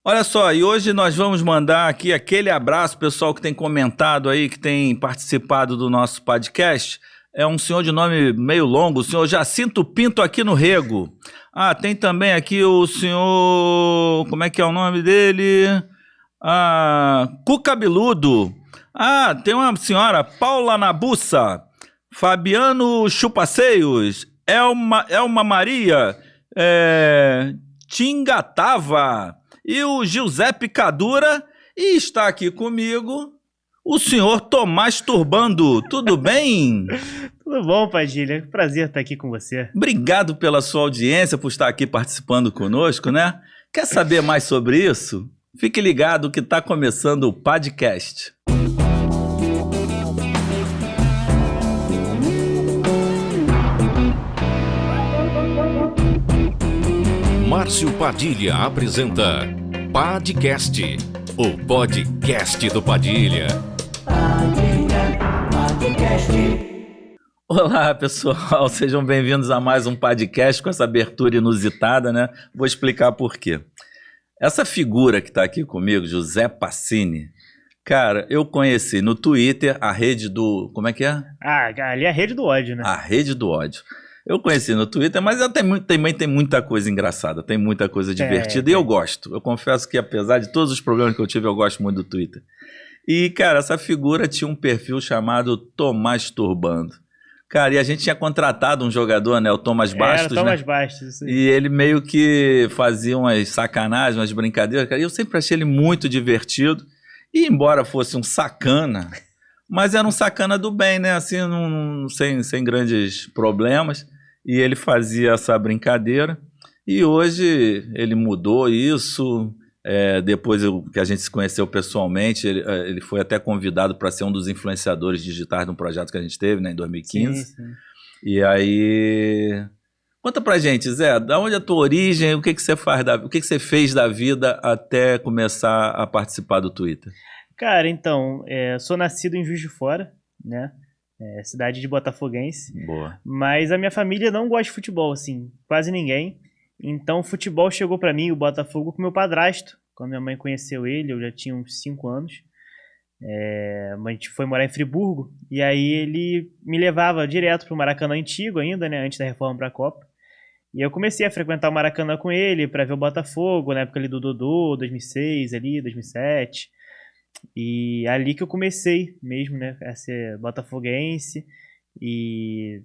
Olha só, e hoje nós vamos mandar aqui aquele abraço, pessoal que tem comentado aí, que tem participado do nosso podcast. É um senhor de nome meio longo, o senhor Jacinto Pinto aqui no Rego. Ah, tem também aqui o senhor... Como é que é o nome dele? Cucabeludo. Ah, tem uma senhora, Paula Nabussa. Fabiano Chupaceios. Elma Maria. Tingatava. E o Giuseppe Cadura, e está aqui comigo o senhor Tomás Turbando. Tudo bem? Tudo bom, Padilha. Prazer estar aqui com você. Obrigado pela sua audiência, por estar aqui participando conosco, né? Quer saber mais sobre isso? Fique ligado que está começando o podcast. Márcio Padilha apresenta Padcast, o podcast do Padilha. Olá, pessoal, sejam bem-vindos a mais um podcast com essa abertura inusitada, né? Vou explicar por quê. Essa figura que está aqui comigo, José Pacini, cara, eu conheci no Twitter a rede do... Como é que é? Ali é a rede do ódio, né? A rede do ódio. Eu conheci no Twitter, mas também tem muita coisa engraçada, tem muita coisa divertida e eu gosto. Eu confesso que apesar de todos os problemas que eu tive, eu gosto muito do Twitter. E, cara, essa figura tinha um perfil chamado Tomás Turbando. Cara, e a gente tinha contratado um jogador, né? O Thomas Bastos, Era Thomas né? Bastos, isso aí. E ele meio que fazia umas sacanagens, umas brincadeiras. Cara, e eu sempre achei ele muito divertido. E embora fosse um sacana, mas era um sacana do bem, né? Assim, sem grandes problemas. E ele fazia essa brincadeira. E hoje ele mudou isso. Depois que a gente se conheceu pessoalmente, ele foi até convidado para ser um dos influenciadores digitais de um projeto que a gente teve, né, em 2015. Sim. E aí... Conta pra gente, Zé, da onde é a tua origem, o que você faz, o que você fez da vida até começar a participar do Twitter? Cara, então, sou nascido em Juiz de Fora, né? Cidade de Botafoguense. Boa. Mas a minha família não gosta de futebol, assim, quase ninguém. Então o futebol chegou pra mim, o Botafogo, com meu padrasto. Quando minha mãe conheceu ele, eu já tinha uns 5 anos. A gente foi morar em Friburgo. E aí ele me levava direto pro Maracanã antigo ainda, né? Antes da reforma pra Copa. E eu comecei a frequentar o Maracanã com ele pra ver o Botafogo, na época ali do Dodô, 2006, ali, 2007. E ali que eu comecei mesmo, né? A ser botafoguense. E...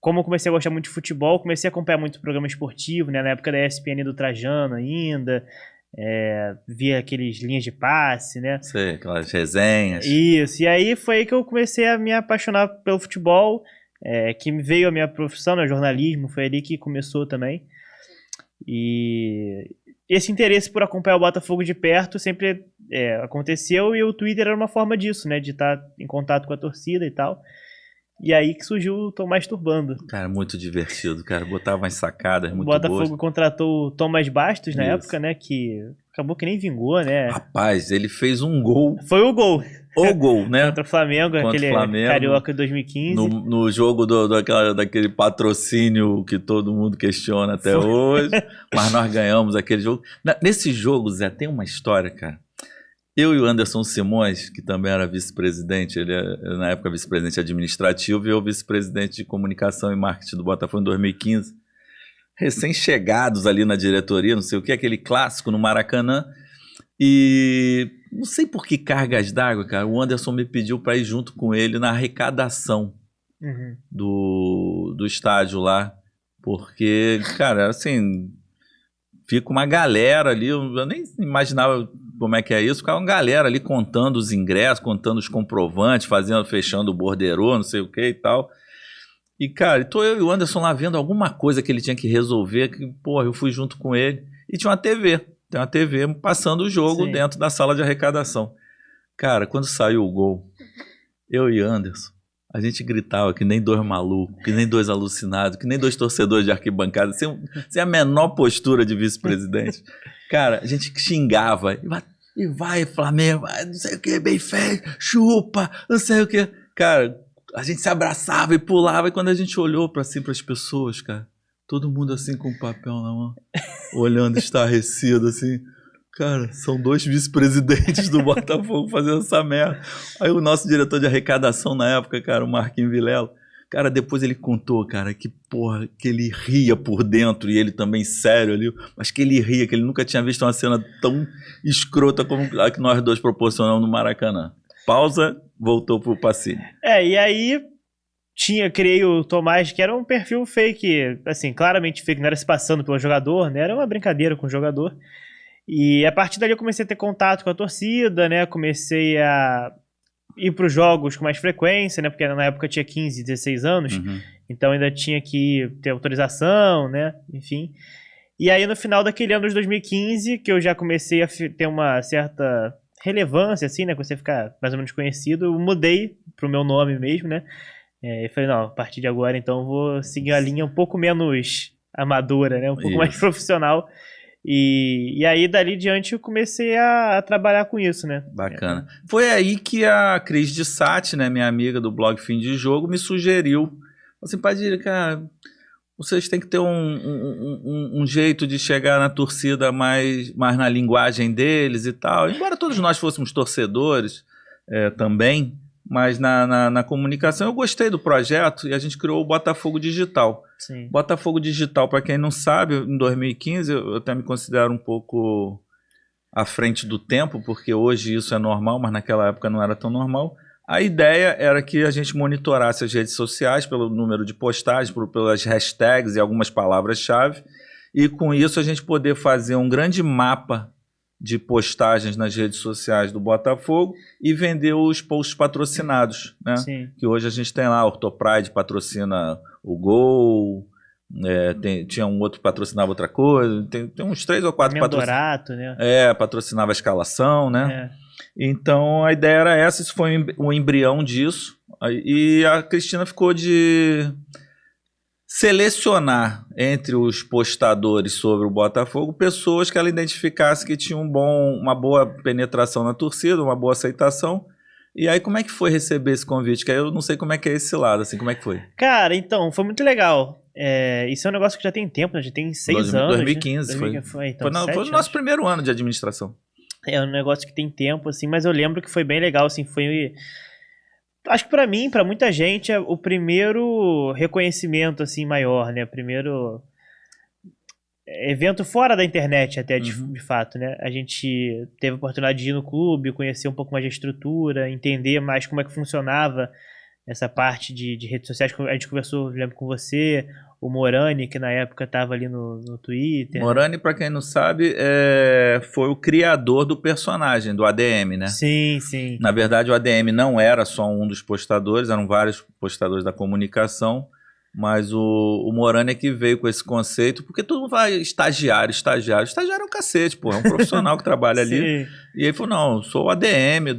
como eu comecei a gostar muito de futebol, comecei a acompanhar muito programa esportivo, né? Na época da ESPN do Trajano ainda, via aqueles linhas de passe, né? Sei, aquelas resenhas. Isso, e aí foi aí que eu comecei a me apaixonar pelo futebol, que me veio a minha profissão, né? Jornalismo, foi ali que começou também. E esse interesse por acompanhar o Botafogo de perto sempre aconteceu, e o Twitter era uma forma disso, né? De estar em contato com a torcida e tal. E aí que surgiu o Tomás Turbando. Cara, muito divertido, cara. Botava umas sacadas muito boas. O Botafogo boas. contratou o Thomas Bastos na época, né? Que acabou que nem vingou, né? Rapaz, ele fez um gol. Foi o gol. O gol, né? Contra o Flamengo, aquele Carioca de 2015. No jogo daquele patrocínio que todo mundo questiona até hoje. Mas nós ganhamos aquele jogo. Nesse jogo, Zé, tem uma história, cara. Eu e o Anderson Simões, que também era vice-presidente, ele na época vice-presidente administrativo e eu vice-presidente de comunicação e marketing do Botafogo em 2015, recém-chegados ali na diretoria, não sei o que, aquele clássico no Maracanã, e não sei por que cargas d'água, cara, o Anderson me pediu para ir junto com ele na arrecadação do estádio lá, porque, cara, assim, fica uma galera ali, eu nem imaginava como é que é isso, ficava uma galera ali contando os ingressos, contando os comprovantes, fechando o borderô, não sei o que e tal. E, cara, tô eu e o Anderson lá vendo alguma coisa que ele tinha que resolver, que, porra, eu fui junto com ele. E tinha uma TV, tem uma TV passando o jogo dentro da sala de arrecadação. Cara, quando saiu o gol, eu e Anderson, a gente gritava que nem dois malucos, que nem dois alucinados, que nem dois torcedores de arquibancada, sem a menor postura de vice-presidente. Cara, a gente xingava, e vai Flamengo, não sei o que, bem feio, chupa, não sei o que. Cara, a gente se abraçava e pulava, e quando a gente olhou para assim, para as pessoas, cara, todo mundo assim com o papel na mão, olhando estarrecido, assim, Cara, são 2 vice-presidentes do Botafogo fazendo essa merda. Aí o nosso diretor de arrecadação na época, cara, o Marquinhos Vilela, cara, depois ele contou, cara, que porra, que ele ria por dentro, e ele também sério ali, mas que ele ria, que ele nunca tinha visto uma cena tão escrota como a que nós dois proporcionamos no Maracanã. Pausa, voltou pro Pacini. E aí criei o Tomás, que era um perfil fake, assim, claramente fake, não era se passando pelo jogador, né, era uma brincadeira com o jogador. E a partir dali eu comecei a ter contato com a torcida, né, comecei a ir para os jogos com mais frequência, né? Porque na época eu tinha 15, 16 anos, então ainda tinha que ter autorização, né? Enfim. E aí no final daquele ano de 2015, que eu já comecei a ter uma certa relevância, assim, né? Comecei a ficar mais ou menos conhecido, eu mudei pro meu nome mesmo, né? E falei, não, a partir de agora então eu vou seguir uma linha um pouco menos amadora, né? Um pouco mais profissional. E aí, dali diante, eu comecei a trabalhar com isso, né? Bacana. Foi aí que a Cris de Sati, né, minha amiga do blog Fim de Jogo, me sugeriu, assim, Padilha, cara, vocês têm que ter um jeito de chegar na torcida mais na linguagem deles e tal. Embora todos nós fôssemos torcedores também, mas na comunicação eu gostei do projeto e a gente criou o Botafogo Digital. Sim. Botafogo Digital, para quem não sabe, em 2015 eu até me considero um pouco à frente do tempo, porque hoje isso é normal, mas naquela época não era tão normal. A ideia era que a gente monitorasse as redes sociais pelo número de postagens, pelas hashtags e algumas palavras-chave, e com isso a gente poder fazer um grande mapa de postagens nas redes sociais do Botafogo e vender os posts patrocinados, né? Sim. Que hoje a gente tem lá, a Ortopride patrocina o Gol, tinha um outro que patrocinava outra coisa, tem uns 3 ou 4 patrocinadores, né? Patrocinava a escalação, né? Então a ideia era essa, isso foi o embrião disso, e a Cristina ficou de selecionar entre os postadores sobre o Botafogo pessoas que ela identificasse que tinham uma boa penetração na torcida, uma boa aceitação. E aí como é que foi receber esse convite? Que aí eu não sei como é que é esse lado, assim, como é que foi? Cara, então, foi muito legal. Isso é um negócio que já tem tempo, né? Já tem 6 anos. 2015 né? foi. Então, Foi o nosso primeiro ano de administração. É um negócio que tem tempo, assim, mas eu lembro que foi bem legal, assim, foi... Acho que pra mim, pra muita gente, é o primeiro reconhecimento, assim, maior, né? Primeiro evento fora da internet, até, de fato, né? A gente teve a oportunidade de ir no clube, conhecer um pouco mais da estrutura, entender mais como é que funcionava essa parte de redes sociais. A gente conversou, lembro, com você, o Morani, que na época estava ali no Twitter. Morani, para quem não sabe, foi o criador do personagem, do ADM, né? Sim, sim. Na verdade, o ADM não era só um dos postadores, eram vários postadores da comunicação, mas o Morani é que veio com esse conceito, porque todo mundo vai estagiário é um cacete, pô, é um profissional que trabalha ali. E ele falou, não, eu sou o ADM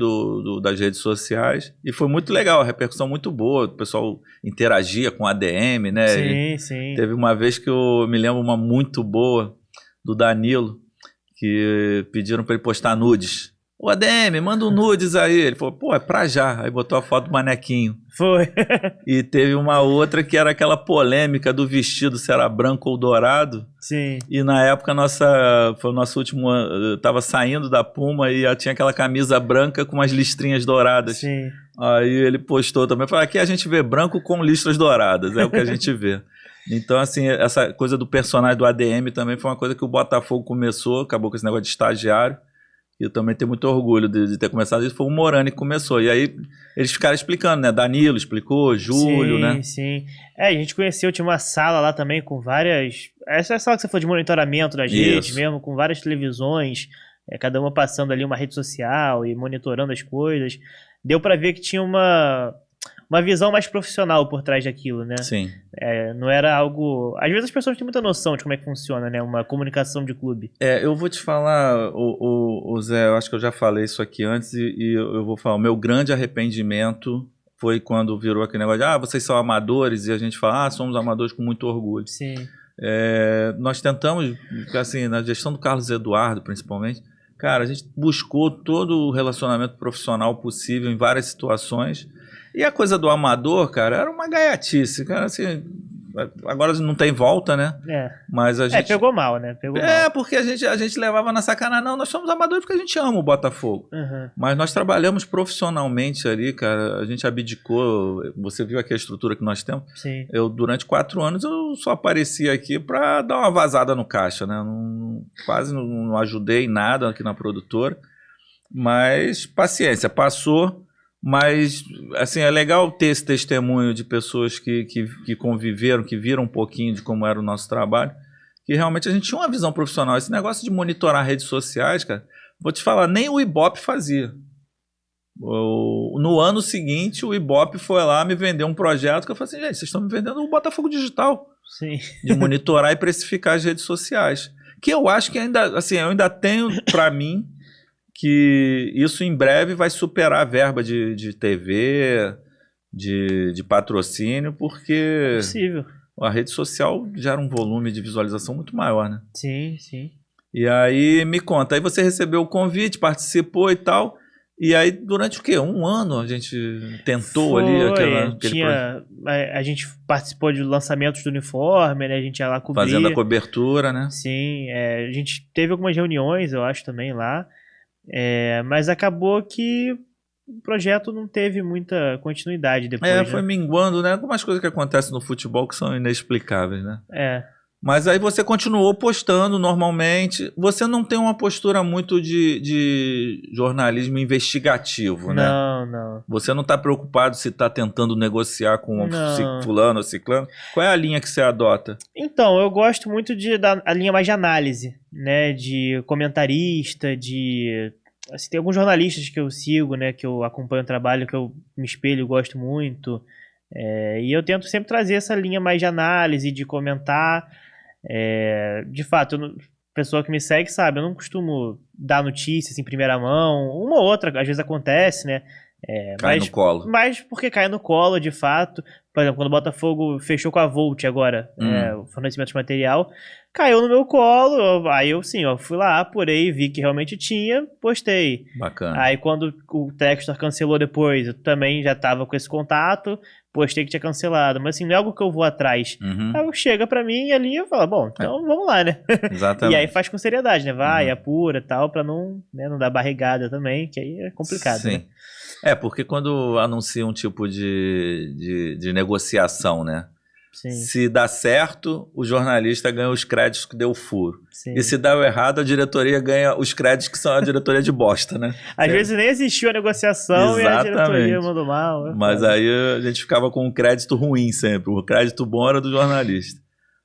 das redes sociais, e foi muito legal, a repercussão muito boa, o pessoal interagia com o ADM, né? Sim, sim. Teve uma vez que eu me lembro uma muito boa do Danilo, que pediram para ele postar nudes. Ô ADM, manda um nudes aí. Ele falou, pô, é pra já. Aí botou a foto do manequinho. Foi. E teve uma outra que era aquela polêmica do vestido, se era branco ou dourado. Sim. E na época foi o nosso último ano, eu tava saindo da Puma e ela tinha aquela camisa branca com umas listrinhas douradas. Sim. Aí ele postou também, falou, aqui a gente vê branco com listras douradas, é o que a gente vê. Então, assim, essa coisa do personagem do ADM também foi uma coisa que o Botafogo começou, acabou com esse negócio de estagiário. E eu também tenho muito orgulho de ter começado isso. Foi o Morani que começou. E aí eles ficaram explicando, né? Danilo explicou, Júlio, sim, né? Sim, sim. A gente conheceu, tinha uma sala lá também com várias... Essa é a sala que você falou de monitoramento das redes mesmo, com várias televisões, cada uma passando ali uma rede social e monitorando as coisas. Deu pra ver que tinha uma visão mais profissional por trás daquilo, né? Sim. Não era algo... Às vezes as pessoas têm muita noção de como é que funciona, né? Uma comunicação de clube. Eu vou te falar, o Zé, eu acho que eu já falei isso aqui antes e eu vou falar, o meu grande arrependimento foi quando virou aquele negócio de, vocês são amadores, e a gente fala, somos amadores com muito orgulho. Sim. Nós tentamos, assim, na gestão do Carlos Eduardo, principalmente, cara, a gente buscou todo o relacionamento profissional possível em várias situações. E a coisa do amador, cara, era uma gaiatice, cara, assim, Agora não tem volta, né? Mas a gente... pegou mal, né? Porque a gente levava na sacanagem. Não, nós somos amadores porque a gente ama o Botafogo. Mas nós trabalhamos profissionalmente ali, cara. A gente abdicou. Você viu aqui a estrutura que nós temos? Sim. Durante 4 anos, eu só aparecia aqui para dar uma vazada no caixa, né? Quase não ajudei em nada aqui na produtora. Mas, paciência, passou. Mas, assim, é legal ter esse testemunho de pessoas que conviveram, que viram um pouquinho de como era o nosso trabalho, que realmente a gente tinha uma visão profissional. Esse negócio de monitorar redes sociais, cara, vou te falar, nem o Ibope fazia. No ano seguinte, o Ibope foi lá me vender um projeto que eu falei assim, gente, vocês estão me vendendo o Botafogo Digital. Sim. De monitorar e precificar as redes sociais. Que eu acho que ainda, assim, eu ainda tenho para mim que isso em breve vai superar a verba de TV, de patrocínio, porque possível. A rede social gera um volume de visualização muito maior, né? Sim, sim. E aí, me conta, aí você recebeu o convite, participou e tal, e aí durante o quê? 1 ano a gente tentou a gente participou de lançamentos do uniforme, né? A gente ia lá cobrir. Fazendo a cobertura, né? Sim, a gente teve algumas reuniões, eu acho, também lá. Mas acabou que o projeto não teve muita continuidade depois. Foi minguando, né? Algumas coisas que acontecem no futebol que são inexplicáveis, né? Mas aí você continuou postando normalmente. Você não tem uma postura muito de jornalismo investigativo, né? Não. Você não está preocupado se está tentando negociar com fulano ou ciclano? Qual é a linha que você adota? Então, eu gosto muito a linha mais de análise, né? De comentarista, assim, tem alguns jornalistas que eu sigo, né? Que eu acompanho o trabalho, que eu me espelho e gosto muito. E eu tento sempre trazer essa linha mais de análise, de comentar. De fato, pessoa que me segue sabe, eu não costumo dar notícias em primeira mão. Uma ou outra, às vezes acontece, né? Cai no colo. Mas porque cai no colo, de fato. Por exemplo, quando o Botafogo fechou com a Volt agora, o fornecimento de material, caiu no meu colo. Aí eu fui lá, apurei, vi que realmente tinha, postei. Bacana. Aí quando o Textor cancelou depois, eu também já tava com esse contato, postei que tinha cancelado. Mas assim, não é algo que eu vou atrás. Aí chega pra mim e ali eu falo, bom, então vamos lá, né? Exatamente. E aí faz com seriedade, né? Vai, apura e tal, pra não dar barrigada também, que aí é complicado, Sim. né? Porque quando anuncia um tipo de negociação, né? Sim. Se dá certo, o jornalista ganha os créditos que deu o furo. Sim. E se dá o errado, a diretoria ganha os créditos que são a diretoria de bosta, né? Às vezes nem existiu a negociação. Exatamente. E a diretoria mandou mal. Mas aí a gente ficava com um crédito ruim sempre. O crédito bom era do jornalista.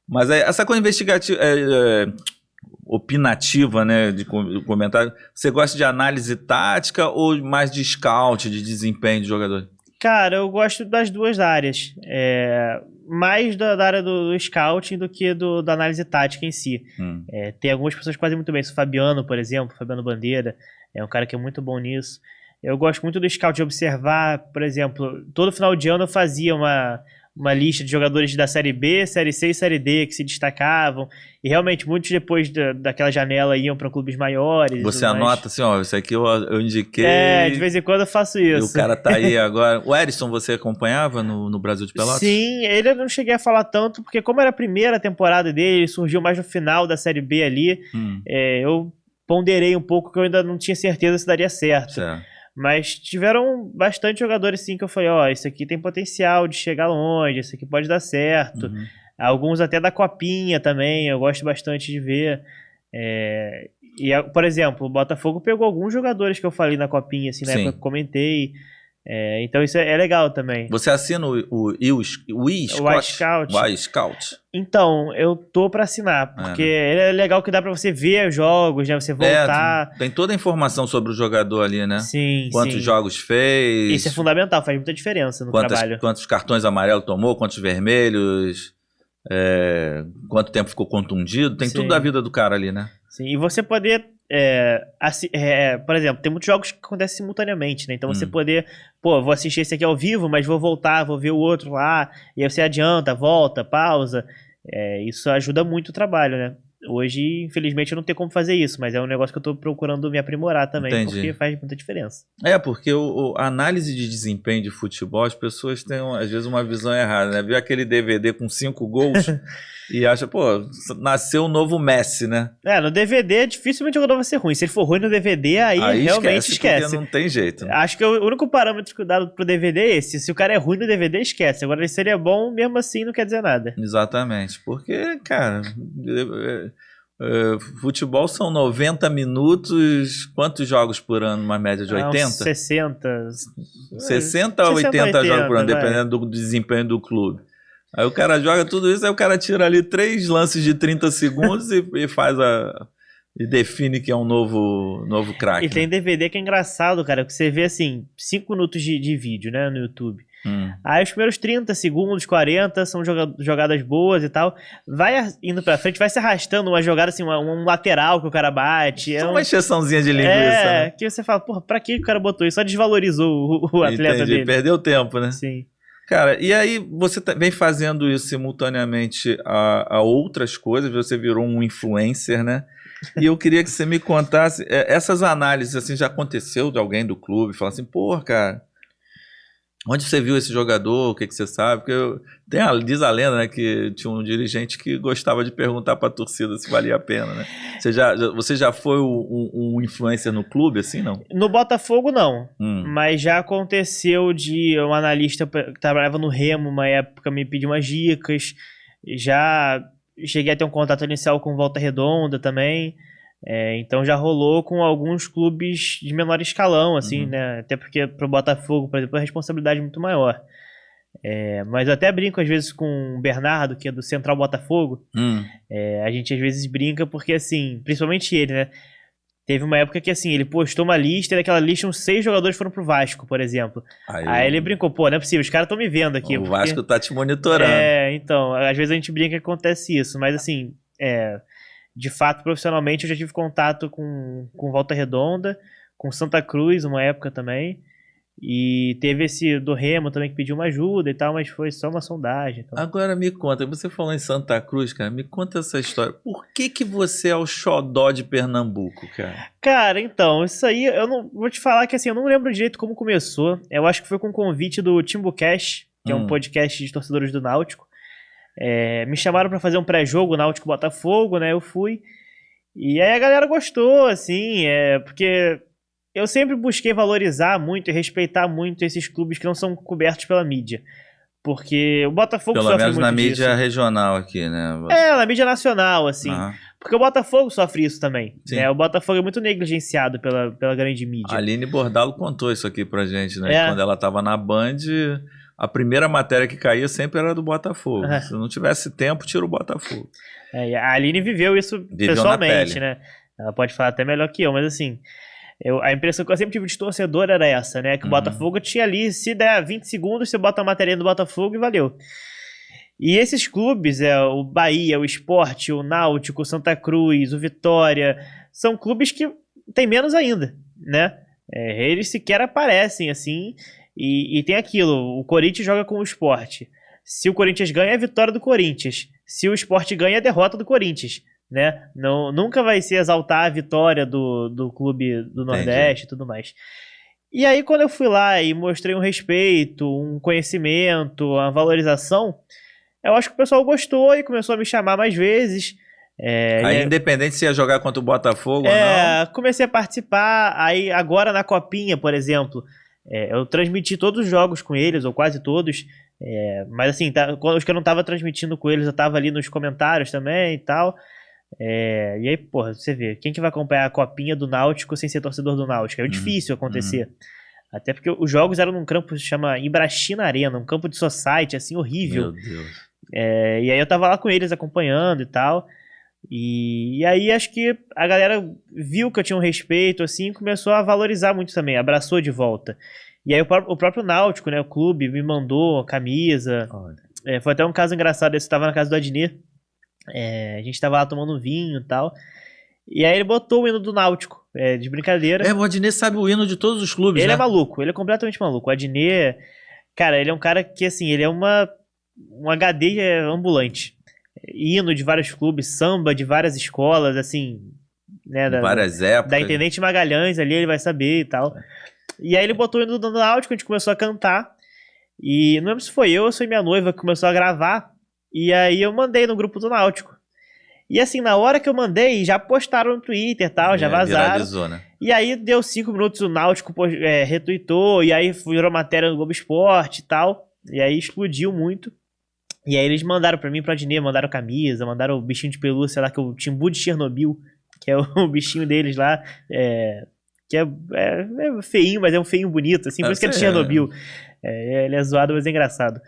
Mas aí, essa coisa investigativa, opinativa, né, de comentário, você gosta de análise tática ou mais de scout, de desempenho de jogador? Cara, eu gosto das duas áreas. Mais da área do scouting do que da análise tática em si. Tem algumas pessoas que fazem muito bem isso. O Fabiano, por exemplo, Fabiano Bandeira, é um cara que é muito bom nisso. Eu gosto muito do scout, de observar, por exemplo, todo final de ano eu fazia uma lista de jogadores da Série B, Série C e Série D que se destacavam. E realmente, muitos depois daquela janela iam para clubes maiores. Você anota assim, ó, isso aqui eu indiquei. De vez em quando eu faço isso. E o cara tá aí agora. O Erisson, você acompanhava no Brasil de Pelotas? Sim, ele eu não cheguei a falar tanto, porque como era a primeira temporada dele, ele surgiu mais no final da Série B ali. Eu ponderei um pouco que eu ainda não tinha certeza se daria certo. Mas tiveram bastante jogadores sim que eu falei, esse aqui tem potencial de chegar longe, esse aqui pode dar certo. Alguns até da Copinha também, eu gosto bastante de ver. Por exemplo, o Botafogo pegou alguns jogadores que eu falei na Copinha, assim, na época que eu comentei. Então isso é legal também. Você assina o iScout? Então, eu tô pra assinar, porque ele é legal que dá pra você ver os jogos, né? Você voltar. Tem toda a informação sobre o jogador ali, né? Sim, Quantos jogos fez. Isso é fundamental, faz muita diferença no trabalho. Quantos cartões amarelos tomou, quantos vermelhos, quanto tempo ficou contundido. Tem tudo da vida do cara ali, né? Sim, e você poder... por exemplo, tem muitos jogos que acontecem simultaneamente, né? Então você poder, vou assistir esse aqui ao vivo, mas vou voltar, vou ver o outro lá, e aí você adianta, volta, pausa. Isso ajuda muito o trabalho, né? Hoje, infelizmente, eu não tenho como fazer isso, mas é um negócio que eu tô procurando me aprimorar também, Entendi. porque faz muita diferença. Porque a análise de desempenho de futebol, as pessoas têm, às vezes, uma visão errada, né? Viu aquele DVD com 5 gols e acha, nasceu um novo Messi, né? No DVD, dificilmente o jogador vai ser ruim. Se ele for ruim no DVD, aí realmente esquece. Porque não tem jeito. Né? Acho que o único parâmetro que eu dado pro DVD é esse. Se o cara é ruim no DVD, esquece. Agora, ele seria bom, mesmo assim, não quer dizer nada. Exatamente. Porque, cara... futebol são 90 minutos. Quantos jogos por ano? Uma média de 80? 60. 60 ou 80 jogos por ano, dependendo do desempenho do clube. Aí o cara joga tudo isso, aí o cara tira ali 3 lances de 30 segundos e faz e define que é um novo craque. E tem DVD que é engraçado, cara, que você vê assim, 5 minutos de vídeo, né, no YouTube. Aí os primeiros 30 segundos, 40 são jogadas boas e tal. Vai indo pra frente, vai se arrastando uma jogada assim, um lateral que o cara bate. Uma encheçãozinha de linguiça, né? Que você fala, pra que o cara botou isso? Só desvalorizou o atleta dele. Perdeu tempo, né? Sim. Cara, e aí você vem fazendo isso simultaneamente a outras coisas, você virou um influencer, né? E eu queria que você me contasse, essas análises, assim, já aconteceu de alguém do clube, falar assim, cara... Onde você viu esse jogador? O que você sabe? Porque diz a lenda, né, que tinha um dirigente que gostava de perguntar para a torcida se valia a pena, né? Você já foi um influencer no clube, assim, não? No Botafogo, não. Mas já aconteceu de um analista que trabalhava no Remo, uma época, me pedir umas dicas. Já cheguei a ter um contato inicial com Volta Redonda também. Então já rolou com alguns clubes de menor escalão, assim, né? Até porque pro Botafogo, por exemplo, a responsabilidade é muito maior. Mas eu até brinco às vezes com o Bernardo, que é do Central Botafogo. A gente às vezes brinca porque, assim, principalmente ele, né? Teve uma época que, assim, ele postou uma lista e daquela lista uns 6 jogadores foram pro Vasco, por exemplo. Aí ele brincou, não é possível, os caras estão me vendo aqui. O Vasco tá te monitorando. Então, às vezes a gente brinca que acontece isso, mas assim, de fato, profissionalmente, eu já tive contato com Volta Redonda, com Santa Cruz, uma época também. E teve esse do Remo também que pediu uma ajuda e tal, mas foi só uma sondagem. Então. Agora me conta, você falou em Santa Cruz, cara, me conta essa história. Por que você é o xodó de Pernambuco, cara? Cara, então, isso aí, eu não vou te falar que assim, eu não lembro direito como começou. Eu acho que foi com o convite do Timbucast, que é um podcast de torcedores do Náutico. Me chamaram pra fazer um pré-jogo Náutico-Botafogo, né? Eu fui. E aí a galera gostou, assim, porque eu sempre busquei valorizar muito e respeitar muito esses clubes que não são cobertos pela mídia. Porque o Botafogo sofre muito disso. Pelo menos na mídia regional aqui, né? Na mídia nacional, assim. Porque o Botafogo sofre isso também. Né? O Botafogo é muito negligenciado pela grande mídia. A Aline Bordalo contou isso aqui pra gente, né? Quando ela tava na Band... A primeira matéria que caía sempre era do Botafogo. Se não tivesse tempo, tira o Botafogo. A Aline viveu isso pessoalmente, né? Ela pode falar até melhor que eu, mas assim... a impressão que eu sempre tive de torcedor era essa, né? Que o Botafogo tinha ali, se der 20 segundos, você bota a matéria do Botafogo e valeu. E esses clubes, o Bahia, o Sport, o Náutico, o Santa Cruz, o Vitória, são clubes que tem menos ainda, né? Eles sequer aparecem, assim... E tem aquilo, o Corinthians joga com o Sport. Se o Corinthians ganha, é a vitória do Corinthians. Se o Sport ganha, é a derrota do Corinthians, né? Nunca vai se exaltar a vitória do clube do Nordeste e tudo mais. E aí, quando eu fui lá e mostrei um respeito, um conhecimento, uma valorização, eu acho que o pessoal gostou e começou a me chamar mais vezes. Aí, independente se ia jogar contra o Botafogo ou não. Comecei a participar. Aí, agora na Copinha, por exemplo... eu transmiti todos os jogos com eles, ou quase todos, mas assim, os que eu não tava transmitindo com eles, eu tava ali nos comentários também e tal, e aí, porra, você vê, quem que vai acompanhar a Copinha do Náutico sem ser torcedor do Náutico? É difícil acontecer, até porque os jogos eram num campo que se chama Ibrachina Arena, um campo de society, assim, horrível. Meu Deus. E aí eu tava lá com eles acompanhando e tal, e aí acho que a galera viu que eu tinha um respeito, assim, começou a valorizar muito também, abraçou de volta. E aí o próprio Náutico, né, o clube, me mandou camisa. Foi até um caso engraçado, eu estava na casa do Adnet, a gente tava lá tomando vinho e tal, e aí ele botou o hino do Náutico, de brincadeira. O Adnet sabe o hino de todos os clubes, ele né? É maluco, ele é completamente maluco. O Adnet, cara, ele é um cara que, assim, ele é um HD ambulante. hino de vários clubes, samba de várias escolas, assim, né? Várias épocas. Da Intendente Magalhães ali, ele vai saber e tal. E aí ele botou o hino do Náutico, a gente começou a cantar. E não lembro se foi eu ou se foi minha noiva que começou a gravar. E aí eu mandei no grupo do Náutico. E assim, na hora que eu mandei, já postaram no Twitter e tal, já vazaram. Viralizou, né? E aí deu 5 minutos, o Náutico retweetou, e aí virou matéria no Globo Esporte e tal. E aí explodiu muito. E aí eles mandaram pra mim, pro Adnet, mandaram camisa, mandaram o bichinho de pelúcia lá, que é o Timbu de Chernobyl, que é o bichinho deles lá, que é feinho, mas é um feinho bonito, assim, por isso que é de Chernobyl. Ele é zoado, mas é engraçado.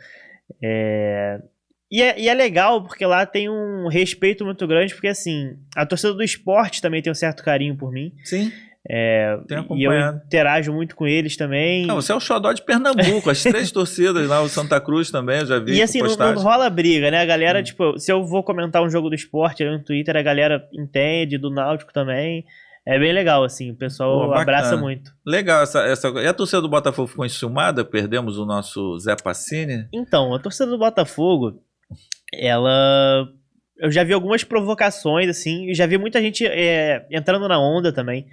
E é legal, porque lá tem um respeito muito grande, porque assim, a torcida do esporte também tem um certo carinho por mim. Sim. E eu interajo muito com eles também. Não, você é o xodó de Pernambuco, as 3 torcidas lá, o Santa Cruz também, eu já vi. E assim, não rola briga, né? A galera, tipo, se eu vou comentar um jogo do esporte ali no Twitter, a galera entende, do Náutico também. É bem legal, assim, o pessoal abraça muito. Legal, e a torcida do Botafogo ficou enciumada? Perdemos o nosso Zé Pacini? Então, a torcida do Botafogo, eu já vi algumas provocações, assim, e já vi muita gente entrando na onda também.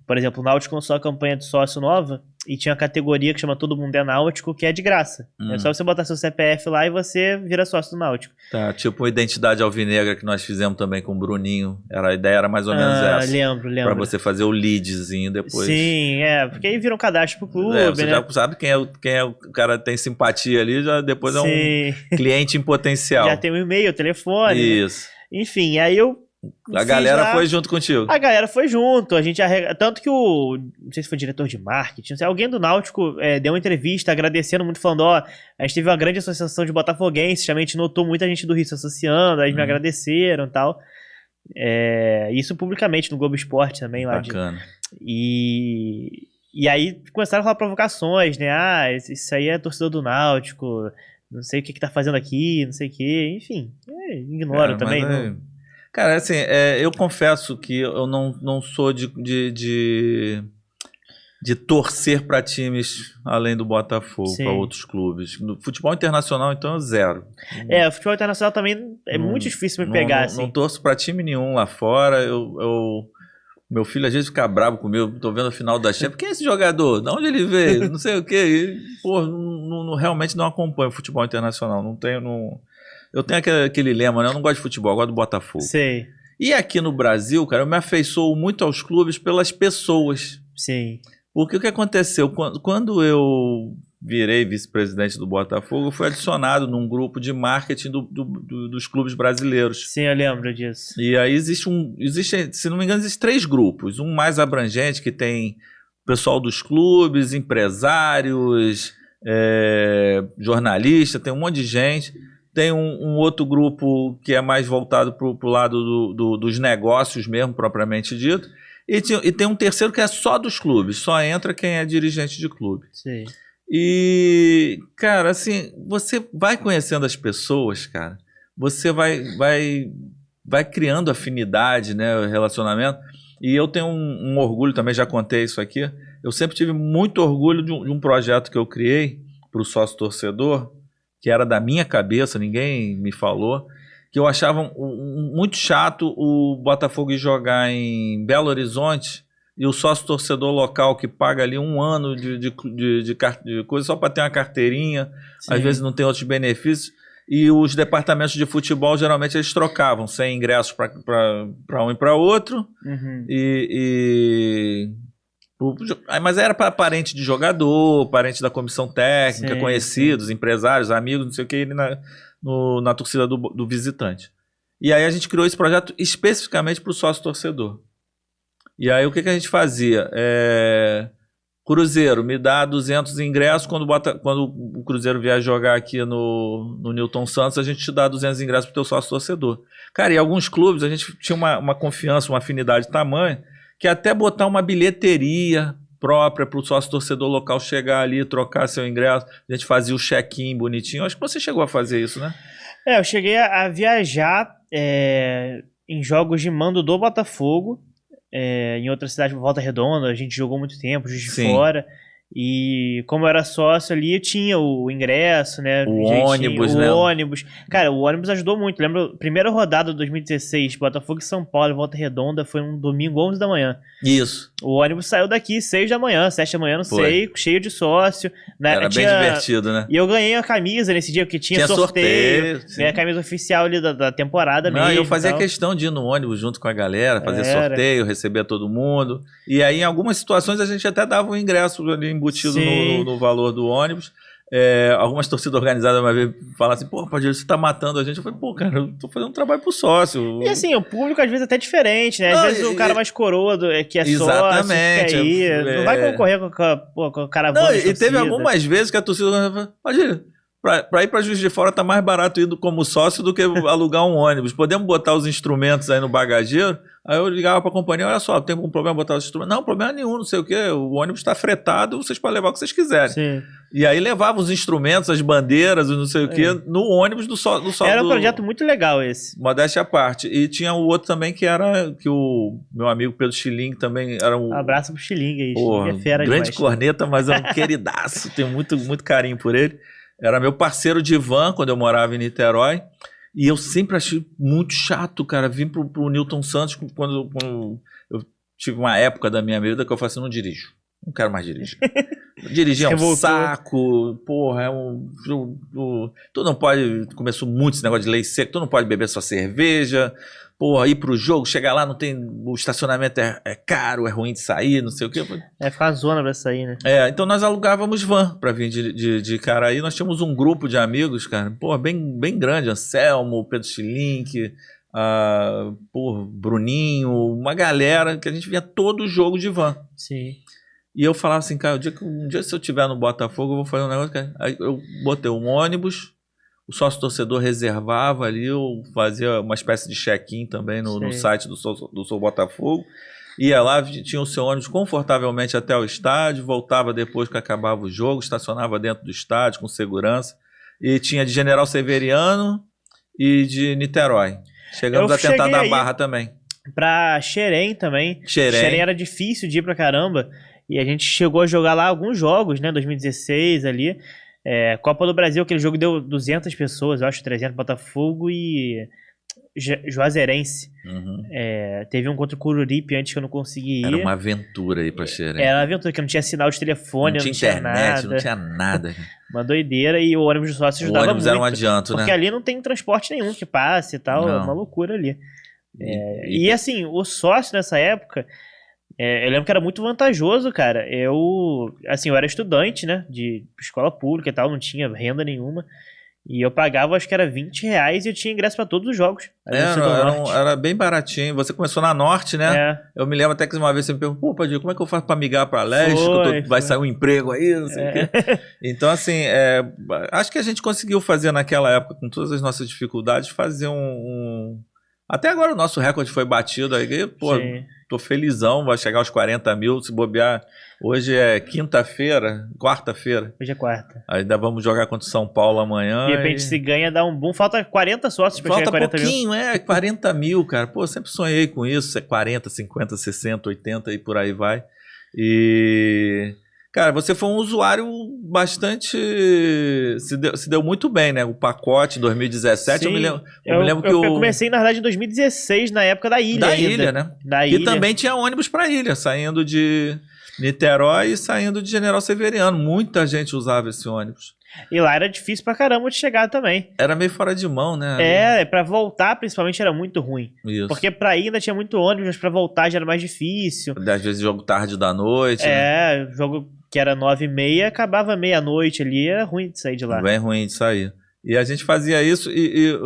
Por exemplo, o Náutico lançou a campanha de sócio nova e tinha uma categoria que chama Todo Mundo é Náutico, que é de graça. É só você botar seu CPF lá e você vira sócio do Náutico. Tá, tipo a identidade alvinegra que nós fizemos também com o Bruninho. A ideia era mais ou menos essa. Lembro. Pra você fazer o leadzinho depois. Sim, porque aí vira um cadastro pro clube, você já sabe quem é o cara tem simpatia ali, já depois é um cliente em potencial. Já tem o e-mail, o telefone. Isso. Né? Enfim, aí eu... A galera foi junto contigo. A galera foi junto. A gente tanto que não sei se foi diretor de marketing, não sei, alguém do Náutico deu uma entrevista agradecendo muito, falando, a gente teve uma grande associação de botafoguenses, também a gente notou muita gente do Rio se associando, aí me agradeceram e tal. Isso publicamente no Globo Esporte também. Bacana. E aí começaram a falar provocações, né? Isso aí é torcedor do Náutico, não sei o que tá fazendo aqui, não sei o que, enfim. Ignoro também. Cara, assim, eu confesso que eu não sou de torcer para times além do Botafogo, para outros clubes. No futebol internacional, então, 0. O futebol internacional também é muito difícil me pegar, assim. Não torço para time nenhum lá fora. Meu filho às vezes fica bravo comigo, tô vendo a final da Champions. Quem é esse jogador? De onde ele veio? Não sei o quê. Realmente não acompanho o futebol internacional. Eu tenho aquele lema, né? Eu não gosto de futebol, eu gosto do Botafogo. Sei. E aqui no Brasil, cara, eu me afeiçoo muito aos clubes pelas pessoas. Sim. Porque o que aconteceu? Quando eu virei vice-presidente do Botafogo, eu fui adicionado num grupo de marketing dos clubes brasileiros. Sim, eu lembro disso. E aí existe, se não me engano, existem 3 grupos. Um mais abrangente, que tem pessoal dos clubes, empresários, jornalistas, tem um monte de gente. Tem um outro grupo que é mais voltado para o lado dos negócios mesmo, propriamente dito. E tem um terceiro que é só dos clubes. Só entra quem é dirigente de clube. Sim. E, cara, assim, você vai conhecendo as pessoas, cara. Você vai criando afinidade, né, relacionamento. E eu tenho um orgulho também, já contei isso aqui. Eu sempre tive muito orgulho de um projeto que eu criei para o sócio torcedor, que era da minha cabeça, ninguém me falou, que eu achava muito chato o Botafogo ir jogar em Belo Horizonte e o sócio-torcedor local que paga ali 1 ano de coisa só para ter uma carteirinha, às vezes não tem outros benefícios, e os departamentos de futebol geralmente eles trocavam 100 ingressos para um e para outro, mas era para parente de jogador, parente da comissão técnica, conhecidos, empresários, amigos, não sei o que, na torcida do visitante. E aí a gente criou esse projeto especificamente para o sócio-torcedor. E aí o que a gente fazia? Cruzeiro, me dá 200 ingressos, quando o Cruzeiro vier jogar aqui no Newton Santos, a gente te dá 200 ingressos para o teu sócio-torcedor. Cara, e alguns clubes a gente tinha uma confiança, uma afinidade tamanha, que até botar uma bilheteria própria para o sócio-torcedor local chegar ali, trocar seu ingresso, a gente fazia o check-in bonitinho. Acho que você chegou a fazer isso, né? Eu cheguei a viajar em jogos de mando do Botafogo, em outra cidade, Volta Redonda, a gente jogou muito tempo, Juiz de Fora, E como eu era sócio ali, eu tinha o ingresso, né? O jeitinho, ônibus, o né? ônibus. Cara, o ônibus ajudou muito. Lembro, primeira rodada de 2016, Botafogo e São Paulo, Volta Redonda, foi um domingo, 11 da manhã. Isso. O ônibus saiu daqui 6 da manhã, 7 da manhã, não sei, cheio de sócio. Era bem divertido, né? E eu ganhei a camisa nesse dia, porque tinha sorteio. Ganhei a camisa oficial ali da temporada mesmo. Eu fazia questão de ir no ônibus junto com a galera, fazer sorteio, receber todo mundo. E aí, em algumas situações, a gente até dava um ingresso ali embutido no valor do ônibus. Algumas torcidas organizadas uma vez falaram assim, pô, Padilha, você tá matando a gente. Eu falei, pô, cara, eu tô fazendo um trabalho pro sócio. E assim, o público às vezes é até diferente, né? Às vezes o cara mais coroa que é sócio, que quer ir, não vai concorrer com o cara bom. E teve algumas vezes que a torcida falou, Padilha, pra ir pra Juiz de Fora tá mais barato ir como sócio do que alugar um ônibus. Podemos botar os instrumentos aí no bagageiro? Aí eu ligava pra companhia, olha só, tem algum problema botar os instrumentos? Não, problema nenhum, não sei o quê, o ônibus tá fretado, vocês podem levar o que vocês quiserem. Sim. E aí levava os instrumentos, as bandeiras, não sei o quê, no ônibus do sócio. Era um projeto muito legal esse. Modéstia à parte. E tinha o outro também que era, que o meu amigo Pedro Schilling também era um... Abraço pro Schilling aí, Schilling é fera grande demais. corneta, mas é um queridaço, tenho muito, muito carinho por ele. Era meu parceiro de van quando eu morava em Niterói. E eu sempre achei muito chato, cara, vir pro Newton Santos quando eu tive uma época da minha vida que eu falei assim, não dirijo, não quero mais dirigir. Dirigir é um saco, porra, tu não pode, começou muito esse negócio de lei seca, tu não pode beber sua cerveja, porra, ir pro jogo, chegar lá, não tem, o estacionamento é caro, é ruim de sair, não sei o quê. Ficar zona pra sair, né? Então nós alugávamos van pra vir de Icaraí, nós tínhamos um grupo de amigos, cara, porra, bem grande, Anselmo, Pedro Schilink, Bruninho, uma galera que a gente vinha todo jogo de van. Sim. E eu falava assim, cara, um dia se eu estiver no Botafogo, eu vou fazer um negócio, cara. Aí eu botei um ônibus, o sócio-torcedor reservava ali, eu fazia uma espécie de check-in também no site do Sou Botafogo. Ia lá, tinha o seu ônibus confortavelmente até o estádio, voltava depois que acabava o jogo, estacionava dentro do estádio com segurança. E tinha de General Severiano e de Niterói. Chegamos a tentar dar Barra também. Pra Xerém também. Xerém era difícil de ir pra caramba. E a gente chegou a jogar lá alguns jogos, né? 2016 ali. Copa do Brasil, aquele jogo deu 200 pessoas, eu acho, 300, Botafogo e Juazeirense. Uhum. Teve um contra o Cururipe antes que eu não consegui ir. Era uma aventura aí pra Xerém. Era uma aventura, que não tinha sinal de telefone, não tinha internet, não tinha nada. Uma doideira, e o ônibus do sócio ajudava muito. O ônibus era um adianto, porque ali não tem transporte nenhum que passe e tal, é uma loucura ali. E assim, o sócio nessa época... eu lembro que era muito vantajoso, cara. Eu era estudante, né? De escola pública e tal, não tinha renda nenhuma. E eu pagava, acho que era R$20 e eu tinha ingresso pra todos os jogos. Era bem baratinho. Você começou na Norte, né? Eu me lembro até que uma vez você me perguntou, pô, Padilha, como é que eu faço pra migrar pra Leste? Vai sair um emprego aí, não sei o quê. Então, assim, acho que a gente conseguiu fazer naquela época, com todas as nossas dificuldades, fazer Até agora o nosso recorde foi batido aí, pô... Sim. Tô felizão, vai chegar aos 40 mil, se bobear. Hoje é quarta-feira. Hoje é quarta. Ainda vamos jogar contra o São Paulo amanhã. De repente se ganha, dá um boom. Falta 40 sócios pra chegar a 40 pouquinho, mil. 40 mil, cara. Pô, sempre sonhei com isso. 40, 50, 60, 80 e por aí vai. E... Cara, você foi um usuário bastante... Se deu muito bem, né? O pacote 2017, Sim. eu me lembro que eu comecei, na verdade, em 2016, na época da Ilha. Ilha, né? E também tinha ônibus pra Ilha, saindo de Niterói e saindo de General Severiano. Muita gente usava esse ônibus. E lá era difícil pra caramba de chegar também. Era meio fora de mão, né? Pra voltar, principalmente, era muito ruim. Isso. Porque pra ir ainda tinha muito ônibus, mas pra voltar já era mais difícil. Às vezes jogo tarde da noite. Né? Jogo que era 9h30, acabava meia-noite ali, era ruim de sair de lá. Bem ruim de sair. E a gente fazia isso e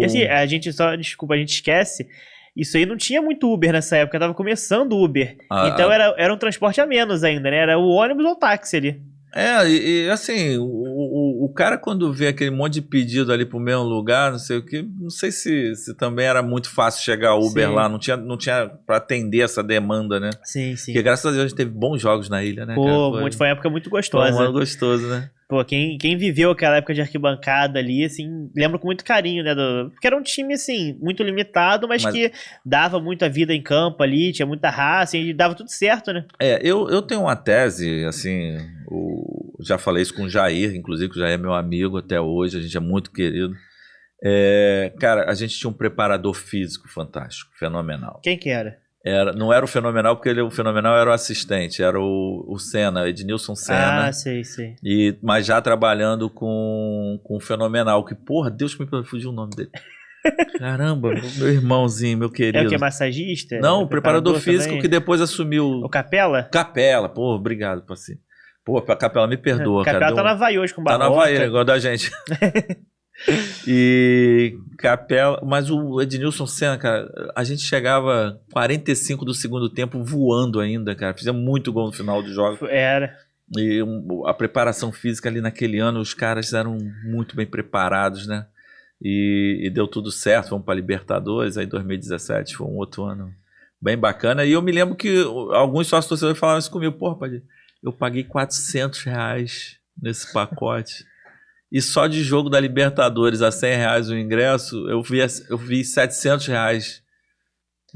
assim, a gente esquece... Isso aí não tinha muito Uber nessa época, tava começando o Uber. Então era um transporte a menos ainda, né? Era o ônibus ou o táxi ali. Assim, o cara quando vê aquele monte de pedido ali pro mesmo lugar, não sei o que, não sei se também era muito fácil chegar a Uber lá, não tinha pra atender essa demanda, né? Sim. Porque graças a Deus a gente teve bons jogos na ilha, né? Pô, foi uma época muito gostosa. Foi um ano gostoso, né? Pô, quem viveu aquela época de arquibancada ali, assim, lembro com muito carinho, né? Porque era um time, assim, muito limitado, mas que dava muita vida em campo ali, tinha muita raça e dava tudo certo, né? Eu tenho uma tese, assim, já falei isso com o Jair, inclusive, que o Jair é meu amigo até hoje, a gente é muito querido. Cara, a gente tinha um preparador físico fantástico, fenomenal. Quem que era? Não era o Fenomenal, porque o Fenomenal era o assistente, era o Senna, Ednilson Senna. Ah, sei. Mas já trabalhando com o Fenomenal, que, porra, Deus me fugiu o nome dele. Caramba, meu irmãozinho, meu querido. É o que, massagista? Não, o preparador físico também? Que depois assumiu... O Capela? Capela, pô, obrigado, Passi. Pô, Capela, me perdoa, cara. Capela tá na Havaí hoje com o Barroca. Tá na Havaí, igual da gente. E Capela, mas o Ednilson Senna, cara, a gente chegava 45 do segundo tempo voando ainda, cara. Fizemos muito gol no final do jogo. Era. E a preparação física ali naquele ano, os caras eram muito bem preparados, né? E deu tudo certo, fomos para Libertadores, aí 2017 foi um outro ano bem bacana. E eu me lembro que alguns sócios torcedores falaram isso comigo: porra, Padilha, eu paguei R$400 nesse pacote. E só de jogo da Libertadores a R$100 o ingresso, eu vi R$700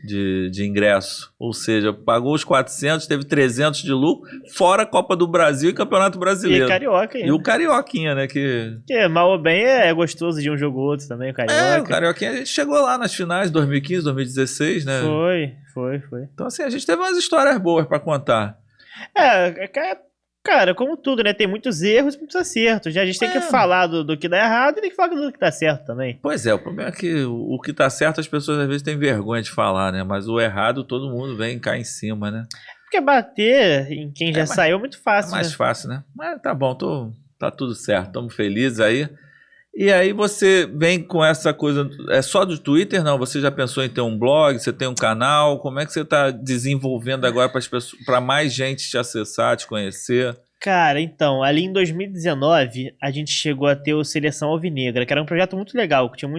de ingresso. Ou seja, pagou os 400, teve 300 de lucro, fora a Copa do Brasil e Campeonato Brasileiro. E Carioca ainda. E o Carioquinha, né? Que mal ou bem é gostoso de um jogo ou outro também, o Carioca. O Carioquinha, a gente chegou lá nas finais, 2015, 2016, né? Foi. Então assim, a gente teve umas histórias boas pra contar. Cara, como tudo, né? Tem muitos erros e muitos acertos. Já a gente tem que falar do que dá errado e tem que falar do que dá certo também. Pois é, o problema é que o que tá certo as pessoas às vezes têm vergonha de falar, né? Mas o errado todo mundo vem cá em cima, né? Porque bater em quem já saiu é muito fácil, mais fácil, né? Mas tá bom, tá tudo certo, estamos felizes aí. E aí você vem com essa coisa, é só do Twitter? Não, você já pensou em ter um blog, você tem um canal, como é que você está desenvolvendo agora para mais gente te acessar, te conhecer? Cara, então, ali em 2019, a gente chegou a ter o Seleção Alvinegra, que era um projeto muito legal, que tinha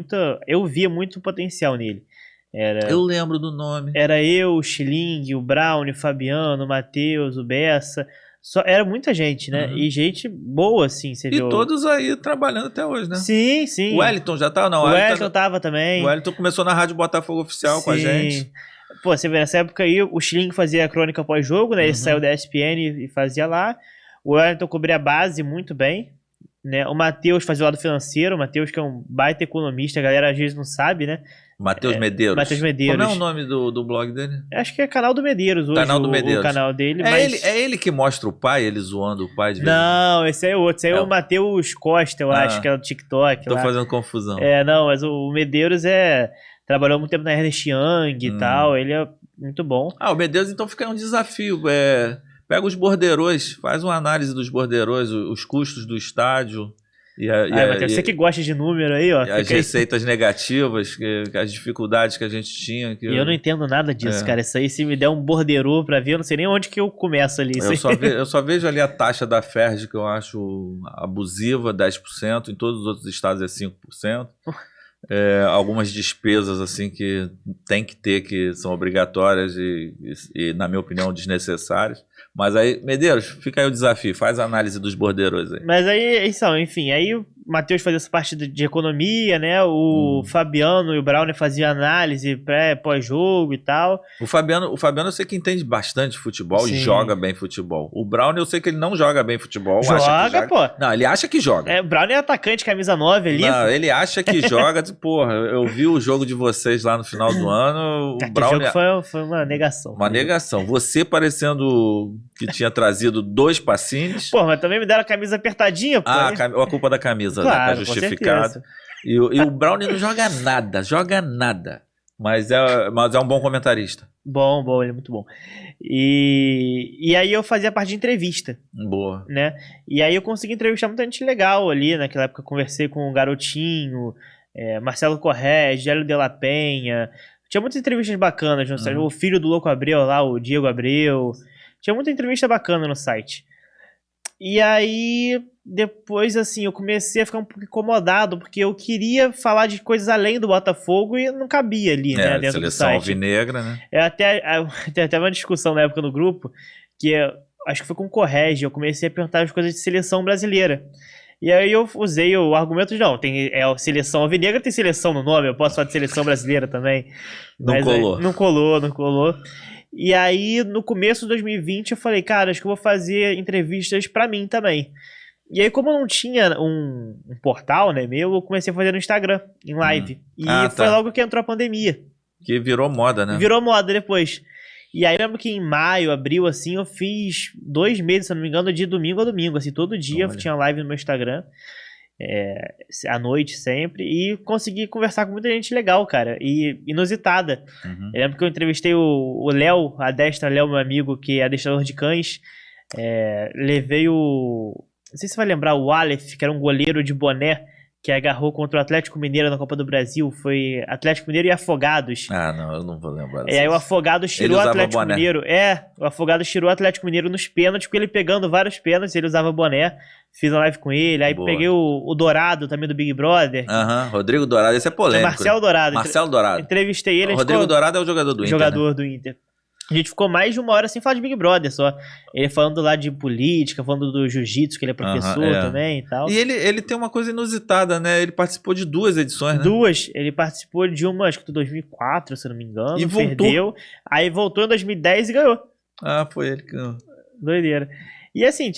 eu via muito potencial nele. Eu lembro do nome. Era eu, o Schilling, o Brown, o Fabiano, o Matheus, o Bessa... Era muita gente, né? Uhum. E gente boa, assim, você viu. E todos aí trabalhando até hoje, né? Sim. O Wellington já tá? Não, o Wellington tava também. O Wellington começou na Rádio Botafogo Oficial com a gente. Pô, você vê, nessa época aí, o Schilling fazia a crônica pós-jogo, né? Ele saiu da ESPN e fazia lá. O Wellington cobria a base muito bem, né? O Matheus fazia o lado financeiro. O Matheus, que é um baita economista, a galera às vezes não sabe, né? Matheus Medeiros. Matheus Medeiros. Como é o nome do blog dele? Acho que é Canal do Medeiros hoje. Canal do Medeiros. O canal dele. É ele que mostra o pai, ele zoando o pai de vez. Não, esse é outro. Esse aí é o Matheus Costa, eu acho, que é do TikTok. Tô fazendo confusão. Não, mas o Medeiros trabalhou muito tempo na Ernest Young e tal. Ele é muito bom. O Medeiros, então, fica um desafio. Pega os borderôs, faz uma análise dos borderôs, os custos do estádio. Mas você que gosta de número aí, ó. As receitas negativas, as dificuldades que a gente tinha. Eu não entendo nada disso, cara. Isso aí, se me der um borderô pra ver, eu não sei nem onde que eu começo ali. Eu só vejo ali a taxa da Ferj, que eu acho abusiva, 10%. Em todos os outros estados é 5%. Algumas despesas assim que tem que ter, que são obrigatórias e, na minha opinião, desnecessárias. Mas aí, Medeiros, fica aí o desafio, faz a análise dos borderôs aí. Mas aí, enfim, aí o Matheus fazia essa parte de economia, né? O Fabiano e o Brown faziam análise pós-jogo e tal. O Fabiano eu sei que entende bastante futebol. Sim. E joga bem futebol. O Brown eu sei que ele não joga bem futebol. Joga, pô. Não, ele acha que joga. O Brown é atacante, camisa 9 ali. Não, ele acha que joga. Porra, eu vi o jogo de vocês lá no final do ano. O Brown jogo foi uma negação. Uma negação. Você parecendo que tinha trazido 2 Pacines. Pô, mas também me deram a camisa apertadinha, pô. A culpa da camisa, claro, né? Tá justificado. E o Brownie não joga nada. Mas é um bom comentarista. Bom, ele é muito bom. E aí eu fazia parte de entrevista. Boa. Né? E aí eu consegui entrevistar muita gente legal ali. Naquela época eu conversei com o Garotinho, Marcelo Corrêa, Gélio de la Penha. Tinha muitas entrevistas bacanas no site. O filho do Louco Abreu lá, o Diego Abreu. Tinha muita entrevista bacana no site. E aí, depois, assim, eu comecei a ficar um pouco incomodado, porque eu queria falar de coisas além do Botafogo e não cabia ali, né, dentro do site. Seleção alvinegra, né? Tem até uma discussão na época no grupo, que acho que foi com o Correge, eu comecei a perguntar as coisas de seleção brasileira. E aí eu usei o argumento de, não, a seleção alvinegra, tem seleção no nome, eu posso falar de seleção brasileira também. Não colou. Aí, não colou. E aí, no começo de 2020, eu falei, cara, acho que eu vou fazer entrevistas pra mim também. E aí, como eu não tinha um portal, né, meu, eu comecei a fazer no Instagram, em live. E foi logo que entrou a pandemia. Que virou moda, né? Virou moda depois. E aí, eu lembro que em maio, abril, assim, eu fiz 2 meses, se eu não me engano, de domingo a domingo, assim, todo dia eu tinha live no meu Instagram, à noite sempre, e consegui conversar com muita gente legal, cara, e inusitada. Eu lembro que eu entrevistei o Léo, a Destra Léo, meu amigo, que é adestrador de cães, levei não sei se você vai lembrar, o Aleph, que era um goleiro de boné, que agarrou contra o Atlético Mineiro na Copa do Brasil. Foi Atlético Mineiro e Afogados. Ah, não, eu não vou lembrar disso. E aí o Afogados tirou o Atlético Mineiro. O Afogados tirou o Atlético Mineiro nos pênaltis, porque ele pegando vários pênaltis, ele usava boné. Fiz a live com ele. Aí peguei o Dourado, também do Big Brother. Rodrigo Dourado, esse é polêmico. Marcelo Dourado. Marcelo Dourado. Entrevistei ele. O Rodrigo Dourado é o jogador do Inter. Jogador do Inter. A gente ficou mais de 1 hora sem falar de Big Brother só. Ele falando lá de política, falando do jiu-jitsu, que ele é professor também e tal. E ele tem uma coisa inusitada, né? Ele participou de 2 edições, né? 2. Ele participou de uma, acho que de 2004, se eu não me engano. E voltou. Perdeu. Aí voltou em 2010 e ganhou. Ah, foi ele que ganhou. Doideira. E assim,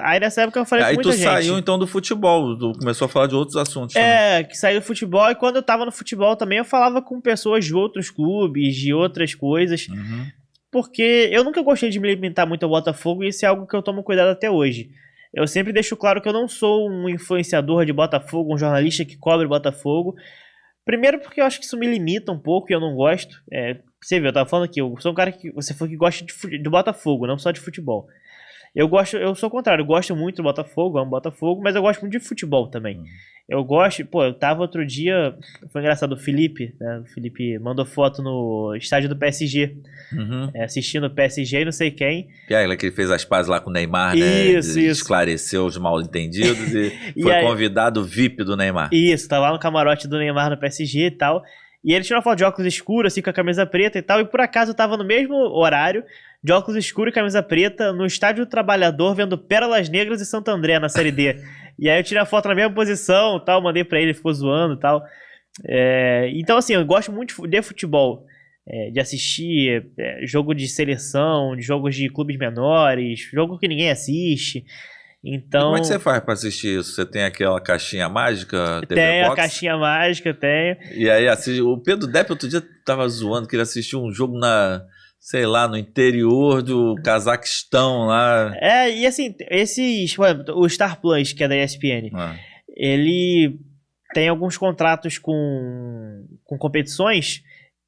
aí nessa época eu falei com muita gente. Aí tu saiu então do futebol, tu começou a falar de outros assuntos também. Que saiu do futebol, e quando eu tava no futebol também eu falava com pessoas de outros clubes, de outras coisas, porque eu nunca gostei de me limitar muito ao Botafogo, e isso é algo que eu tomo cuidado até hoje. Eu sempre deixo claro que eu não sou um influenciador de Botafogo, um jornalista que cobre Botafogo. Primeiro porque eu acho que isso me limita um pouco e eu não gosto. Você viu, eu tava falando aqui, eu sou um cara que você falou que gosta de Botafogo, não só de futebol. Eu sou o contrário, eu gosto muito do Botafogo, amo Botafogo, mas eu gosto muito de futebol também. Eu gosto, eu tava outro dia, foi engraçado, o Felipe, né? O Felipe mandou foto no estádio do PSG, assistindo o PSG e não sei quem. Que ele fez as pazes lá com o Neymar, né? Isso. Esclareceu os mal-entendidos e foi convidado VIP do Neymar. Isso, tá lá no camarote do Neymar no PSG e tal. E ele tirou uma foto de óculos escuros, assim, com a camisa preta e tal, e por acaso eu tava no mesmo horário, de óculos escuros e camisa preta, no Estádio do Trabalhador, vendo Pérolas Negras e Santo André na Série D. E aí eu tirei a foto na mesma posição, tal, mandei pra ele, ficou zoando e tal. Então, assim, eu gosto muito de futebol, de assistir jogo de seleção, de jogos de clubes menores, jogo que ninguém assiste. Então, e como é que você faz pra assistir isso? Você tem aquela caixinha mágica? TV tem Box? A caixinha mágica, tenho. E aí, o Pedro Depp outro dia tava zoando que ele assistiu um jogo no interior do Cazaquistão lá. E assim, o Star Plus, que é da ESPN, ele tem alguns contratos com competições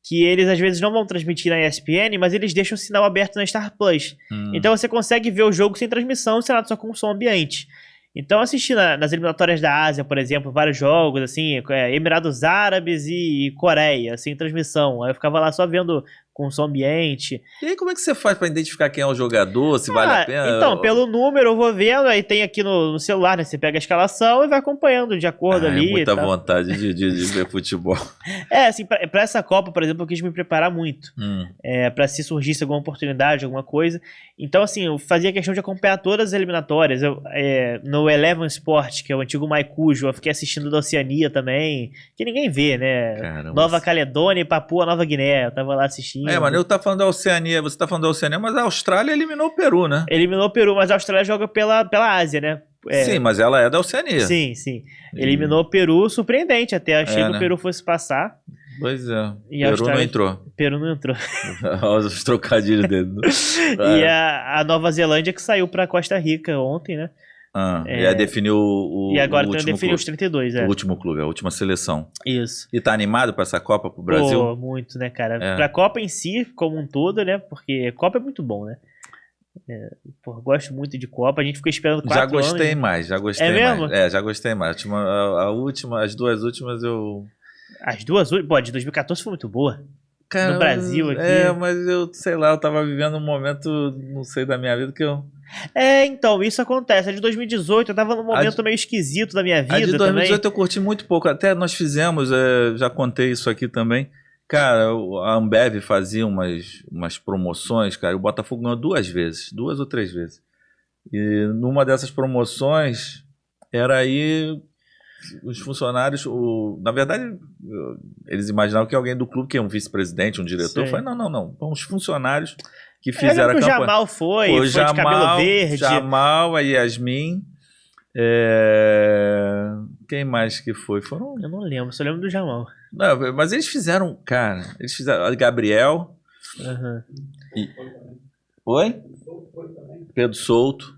que eles às vezes não vão transmitir na ESPN, mas eles deixam o sinal aberto na Star Plus. Então você consegue ver o jogo sem transmissão, só com som ambiente. Então assistir nas eliminatórias da Ásia, por exemplo, vários jogos, assim, Emirados Árabes e Coreia, sem transmissão. Aí eu ficava lá só vendo com som ambiente. E aí como é que você faz pra identificar quem é o jogador, se vale a pena? Então, pelo número eu vou vendo, aí tem aqui no celular, né? Você pega a escalação e vai acompanhando de acordo ali. Muita vontade de ver futebol. Assim, pra essa Copa, por exemplo, eu quis me preparar muito. Pra se surgisse alguma oportunidade, alguma coisa. Então, assim, eu fazia questão de acompanhar todas as eliminatórias. No Eleven Sport, que é o antigo Maicujo, eu fiquei assistindo da Oceania também, que ninguém vê, né? Caramba. Nova Caledônia e Papua Nova Guiné, eu tava lá assistindo. Mano, eu tava falando da Oceania, você tá falando da Oceania, mas a Austrália eliminou o Peru, né? Eliminou o Peru, mas a Austrália joga pela Ásia, né? Sim, mas ela é da Oceania. Sim. Eliminou o Peru, surpreendente até. Achei que o Peru fosse passar. Pois é. E Peru não entrou. Peru não entrou. Olha os trocadilhos dele. E a Nova Zelândia que saiu pra Costa Rica ontem, né? E aí definiu o E agora último definiu clube. os 32, O último clube, a última seleção. Isso. E tá animado pra essa Copa pro Brasil? Pô, muito, né, cara? Pra Copa em si, como um todo, né? Porque Copa é muito bom, né? Gosto muito de Copa. A gente ficou esperando 4 anos. Já gostei mais. Mesmo? Já gostei mais. As 2 últimas eu... As 2 últimas? Pô, de 2014 foi muito boa. Cara, no Brasil aqui. Mas eu, sei lá, eu tava vivendo um momento, não sei, da minha vida que eu... Então, isso acontece. A de 2018 eu tava num momento meio esquisito da minha vida. A de 2018 também. eu curti muito pouco. Até nós fizemos, já contei isso aqui também, Cara, a Ambev fazia umas promoções, cara, e o Botafogo ganhou 2 ou 3 vezes. E numa dessas promoções, era aí os funcionários, na verdade, eles imaginavam que alguém do clube, que é um vice-presidente, um diretor, falou, não, os funcionários que fizeram a campanha. O Jamal foi de cabelo verde. Jamal, a Yasmin, quem mais que foi? Eu não lembro, só lembro do Jamal. Não, mas eles fizeram, Gabriel. Oi? Pedro Souto.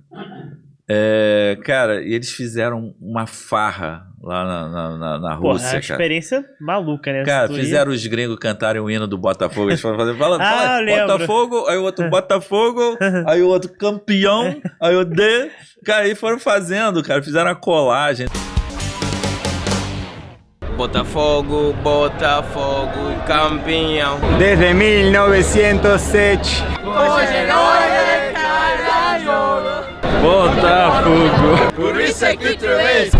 Cara, e eles fizeram uma farra lá na Rússia, cara. Experiência maluca, né? Cara, fizeram os gringos cantarem o hino do Botafogo. Eles foram fazer, Botafogo, aí o outro Botafogo, aí o outro campeão, aí o D. Cara, aí foram fazendo, cara, fizeram a colagem. Botafogo, campeão. Desde 1907. Hoje noite, caralho. Botafogo. Por isso é que tu és.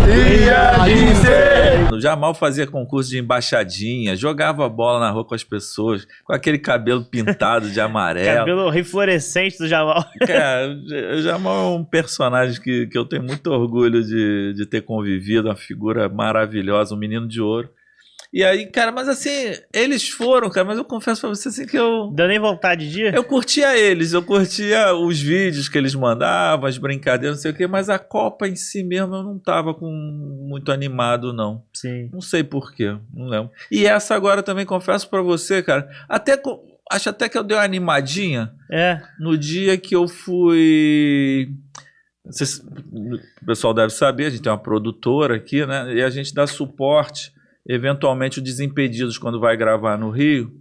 O Jamal fazia concurso de embaixadinha, jogava bola na rua com as pessoas, com aquele cabelo pintado de amarelo. Cabelo reflorescente do Jamal. Cara, o Jamal é um personagem que eu tenho muito orgulho de ter convivido, uma figura maravilhosa, um menino de ouro. E aí, cara, mas assim, eles foram, cara, mas eu confesso pra você assim que Deu nem vontade de ir? Eu curtia eles, eu curtia os vídeos que eles mandavam, as brincadeiras, não sei o quê, mas a Copa em si mesmo eu não tava muito animado, não. Sim. Não sei porquê, não lembro. E essa agora também, confesso pra você, cara, acho até que eu dei uma animadinha no dia que eu fui... O pessoal deve saber, a gente tem uma produtora aqui, né, e a gente dá suporte. Eventualmente, o Desimpedidos, quando vai gravar no Rio,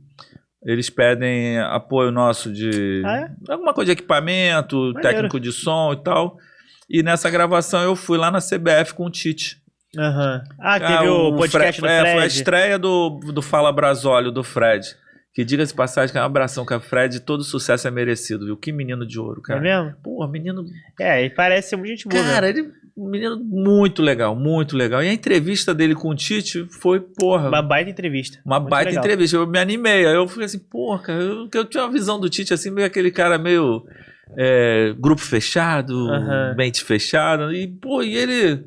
eles pedem apoio nosso de alguma coisa de equipamento, técnico de som e tal. E nessa gravação eu fui lá na CBF com o Tite. Teve o podcast do Fred. Foi a estreia do Fala Brasólio, do Fred. Que diga-se de passagem, que é um abração com a Fred, todo sucesso é merecido, viu? Que menino de ouro, cara. É mesmo? Pô, menino... ele parece ser muito gente boa. Cara, ele... Um menino muito legal, muito legal. E a entrevista dele com o Tite foi, porra... Uma baita entrevista. Uma baita entrevista. Eu me animei. Aí eu falei assim, porra, cara, eu tinha uma visão do Tite assim, meio aquele cara meio... grupo fechado, mente fechada. E, pô, e ele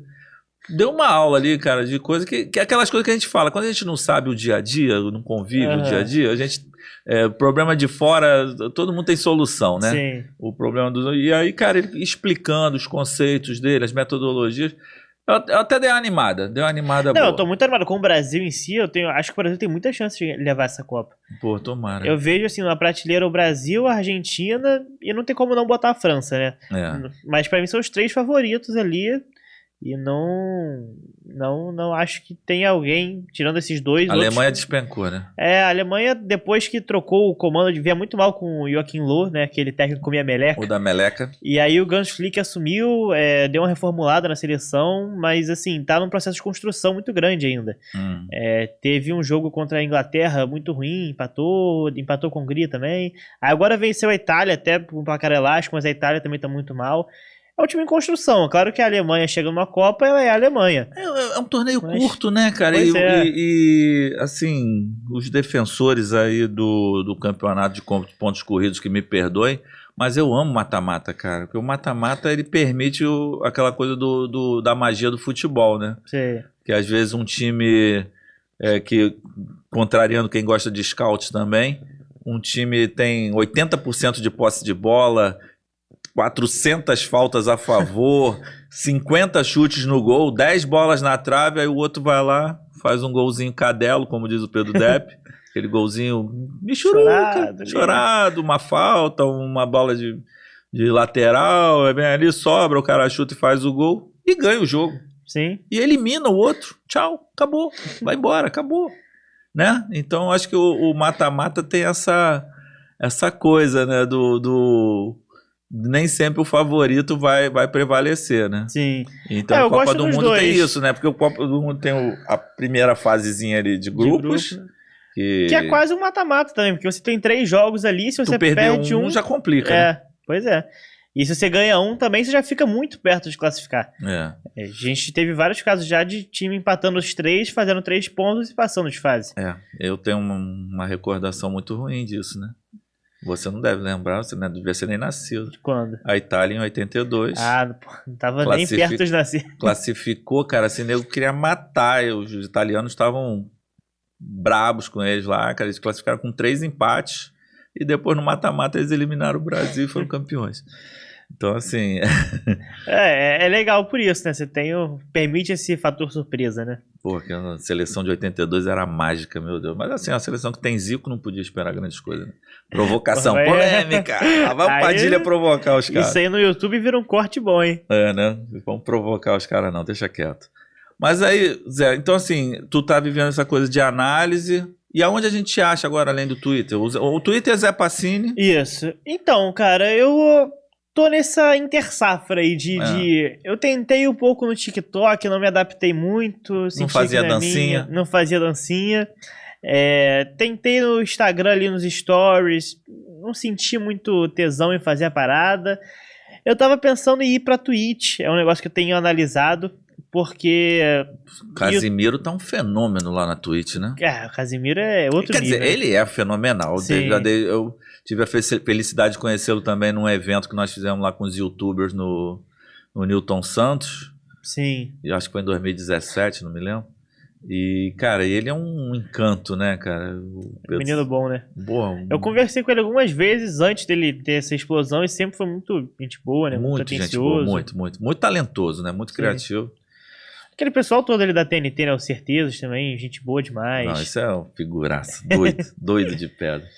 deu uma aula ali, cara, de coisa que é aquelas coisas que a gente fala. Quando a gente não sabe o dia a dia, não convive o dia a dia, a gente... problema de fora, todo mundo tem solução, né? Sim. O problema E aí, cara, ele explicando os conceitos dele, as metodologias. Eu até dei uma animada boa. Eu tô muito animado com o Brasil em si. Acho que o Brasil tem muita chance de levar essa Copa. Pô, tomara. Eu vejo assim, na prateleira o Brasil, a Argentina e não tem como não botar a França, né? Mas pra mim são os 3 favoritos ali. E não acho que tem alguém, tirando esses 2... A Alemanha despencou, né? A Alemanha, depois que trocou o comando, via muito mal com o Joachim Löw, né? Aquele técnico que comia meleca. O da meleca. E aí o Hans Flick assumiu, deu uma reformulada na seleção, mas assim, tá num processo de construção muito grande ainda. Teve um jogo contra a Inglaterra muito ruim, empatou com a Hungria também. Aí agora venceu a Itália, até por um placar elástico, mas a Itália também tá muito mal. É um time em construção. Claro que a Alemanha chega numa Copa, ela é a Alemanha. É um torneio curto, né, cara? E, assim, os defensores aí do campeonato de pontos corridos que me perdoem, mas eu amo mata-mata, cara. Porque o mata-mata, ele permite aquela coisa da magia do futebol, né? Sim. Que às vezes um time, que contrariando quem gosta de scouts também, um time tem 80% de posse de bola... 400 faltas a favor, 50 chutes no gol, 10 bolas na trave, aí o outro vai lá, faz um golzinho cadelo, como diz o Pedro Depp, aquele golzinho chorado, uma falta, uma bola de lateral, vem ali, sobra, o cara chuta e faz o gol e ganha o jogo. Sim. E elimina o outro. Tchau, acabou, vai embora, acabou. Né? Então acho que o mata-mata tem essa coisa, né, nem sempre o favorito vai prevalecer, né? Sim. Então a Copa do Mundo tem isso, né? Porque o Copa do Mundo tem a primeira fasezinha ali de grupos. Que é quase um mata-mata também, porque você tem 3 jogos ali, se você perde um já complica. Né? Pois é. E se você ganha um, também você já fica muito perto de classificar. É. A gente teve vários casos já de time empatando os 3, fazendo 3 pontos e passando de fase. Eu tenho uma recordação muito ruim disso, né? Você não deve lembrar, você não devia ser nem nascido. De quando? A Itália em 82. Não tava nem perto de nascer. Classificou, cara, assim, nego queria matar. Os italianos estavam brabos com eles lá, cara. Eles classificaram com 3 empates e depois no mata-mata eles eliminaram o Brasil e foram campeões. Então, assim... É legal por isso, né? Você permite esse fator surpresa, né? Pô, aquela seleção de 82 era mágica, meu Deus. Mas assim, a seleção que tem Zico não podia esperar grandes coisas, né? Provocação polêmica. Vamos Padilha provocar os caras. Isso aí no YouTube vira um corte bom, hein? Né? Vamos provocar os caras não, deixa quieto. Mas aí, Zé, então assim, tu tá vivendo essa coisa de análise... E aonde a gente acha agora, além do Twitter? O Twitter é Zé Pacini. Isso. Então, cara, eu tô nessa intersafra aí eu tentei um pouco no TikTok, não me adaptei muito. Não fazia dancinha. Não fazia dancinha. Tentei no Instagram ali nos stories, não senti muito tesão em fazer a parada. Eu tava pensando em ir pra Twitch, é um negócio que eu tenho analisado. Porque... Casimiro tá um fenômeno lá na Twitch, né? O Casimiro é outro nível. Quer dizer, ele é fenomenal. Eu tive a felicidade de conhecê-lo também num evento que nós fizemos lá com os youtubers no Newton Santos. Sim. E acho que foi em 2017, não me lembro. E, cara, ele é um encanto, né, cara? Menino bom, né? Boa. Eu conversei com ele algumas vezes antes dele ter essa explosão e sempre foi muito gente boa, né? Muito gente boa, muito talentoso, né? Muito criativo. Aquele pessoal todo ali da TNT, né? O Certezas também, gente boa demais. Não, isso é um figuraça, doido de pedra.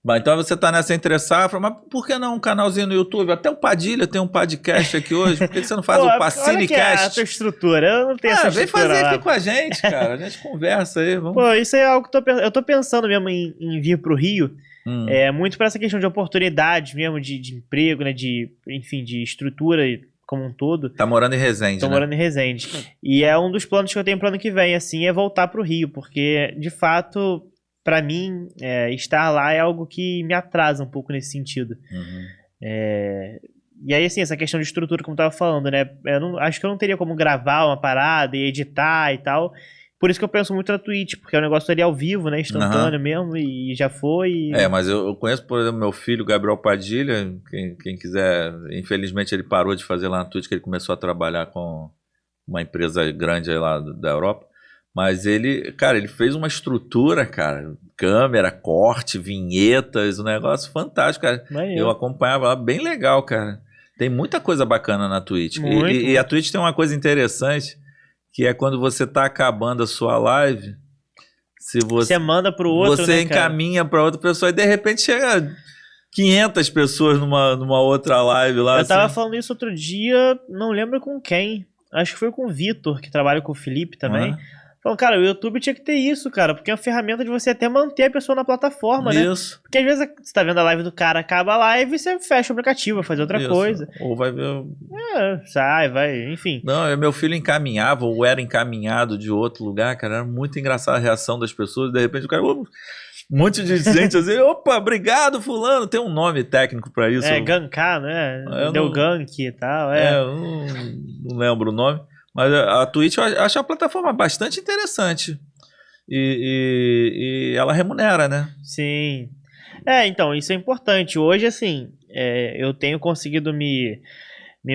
Bom, então você tá nessa entre-safra, mas por que não um canalzinho no YouTube? Até o Padilha tem um podcast aqui hoje, por que você não faz o PaciniCast? Olha a tua estrutura, eu não tenho essa estrutura. Vem fazer aqui com a gente, cara, a gente conversa aí. Vamos... Pô, isso é algo que eu tô pensando mesmo em vir pro Rio, muito para essa questão de oportunidades mesmo, de emprego, né, enfim, de estrutura como um todo. Tá morando em Resende, Tô morando em Resende. E é um dos planos que eu tenho pro ano que vem, assim, é voltar pro Rio, porque, de fato, pra mim, estar lá é algo que me atrasa um pouco nesse sentido. E aí, assim, essa questão de estrutura, como eu tava falando, né, acho que eu não teria como gravar uma parada e editar e tal. Por isso que eu penso muito na Twitch, porque é um negócio ali ao vivo, né? Instantâneo mesmo, e já foi. Mas eu conheço, por exemplo, meu filho, Gabriel Padilha, quem quiser, infelizmente ele parou de fazer lá na Twitch, que ele começou a trabalhar com uma empresa grande aí lá da Europa. Mas ele, cara, ele fez uma estrutura, cara, câmera, corte, vinhetas, um negócio fantástico, cara. Eu acompanhava lá, bem legal, cara. Tem muita coisa bacana na Twitch. E a Twitch tem uma coisa interessante, que é quando você tá acabando a sua live, se você manda pro outro, você encaminha para outra pessoa e de repente chega 500 pessoas numa outra live lá. Eu tava falando isso outro dia, não lembro com quem. Acho que foi com o Vitor, que trabalha com o Felipe também. Falando, cara, o YouTube tinha que ter isso, cara, porque é uma ferramenta de você até manter a pessoa na plataforma, né? Isso. Porque às vezes você tá vendo a live do cara, acaba a live e você fecha o aplicativo, vai fazer outra coisa. Ou vai ver... vai, enfim. Não, meu filho encaminhava, ou era encaminhado de outro lugar, cara, era muito engraçada a reação das pessoas, de repente o cara... Um monte de gente assim, opa, obrigado fulano, tem um nome técnico pra isso. Gankar, né? Deu gank e tal, eu não lembro o nome. Mas a Twitch eu acho a plataforma bastante interessante. E ela remunera, né? Sim. Então, isso é importante. Hoje, assim, eu tenho conseguido me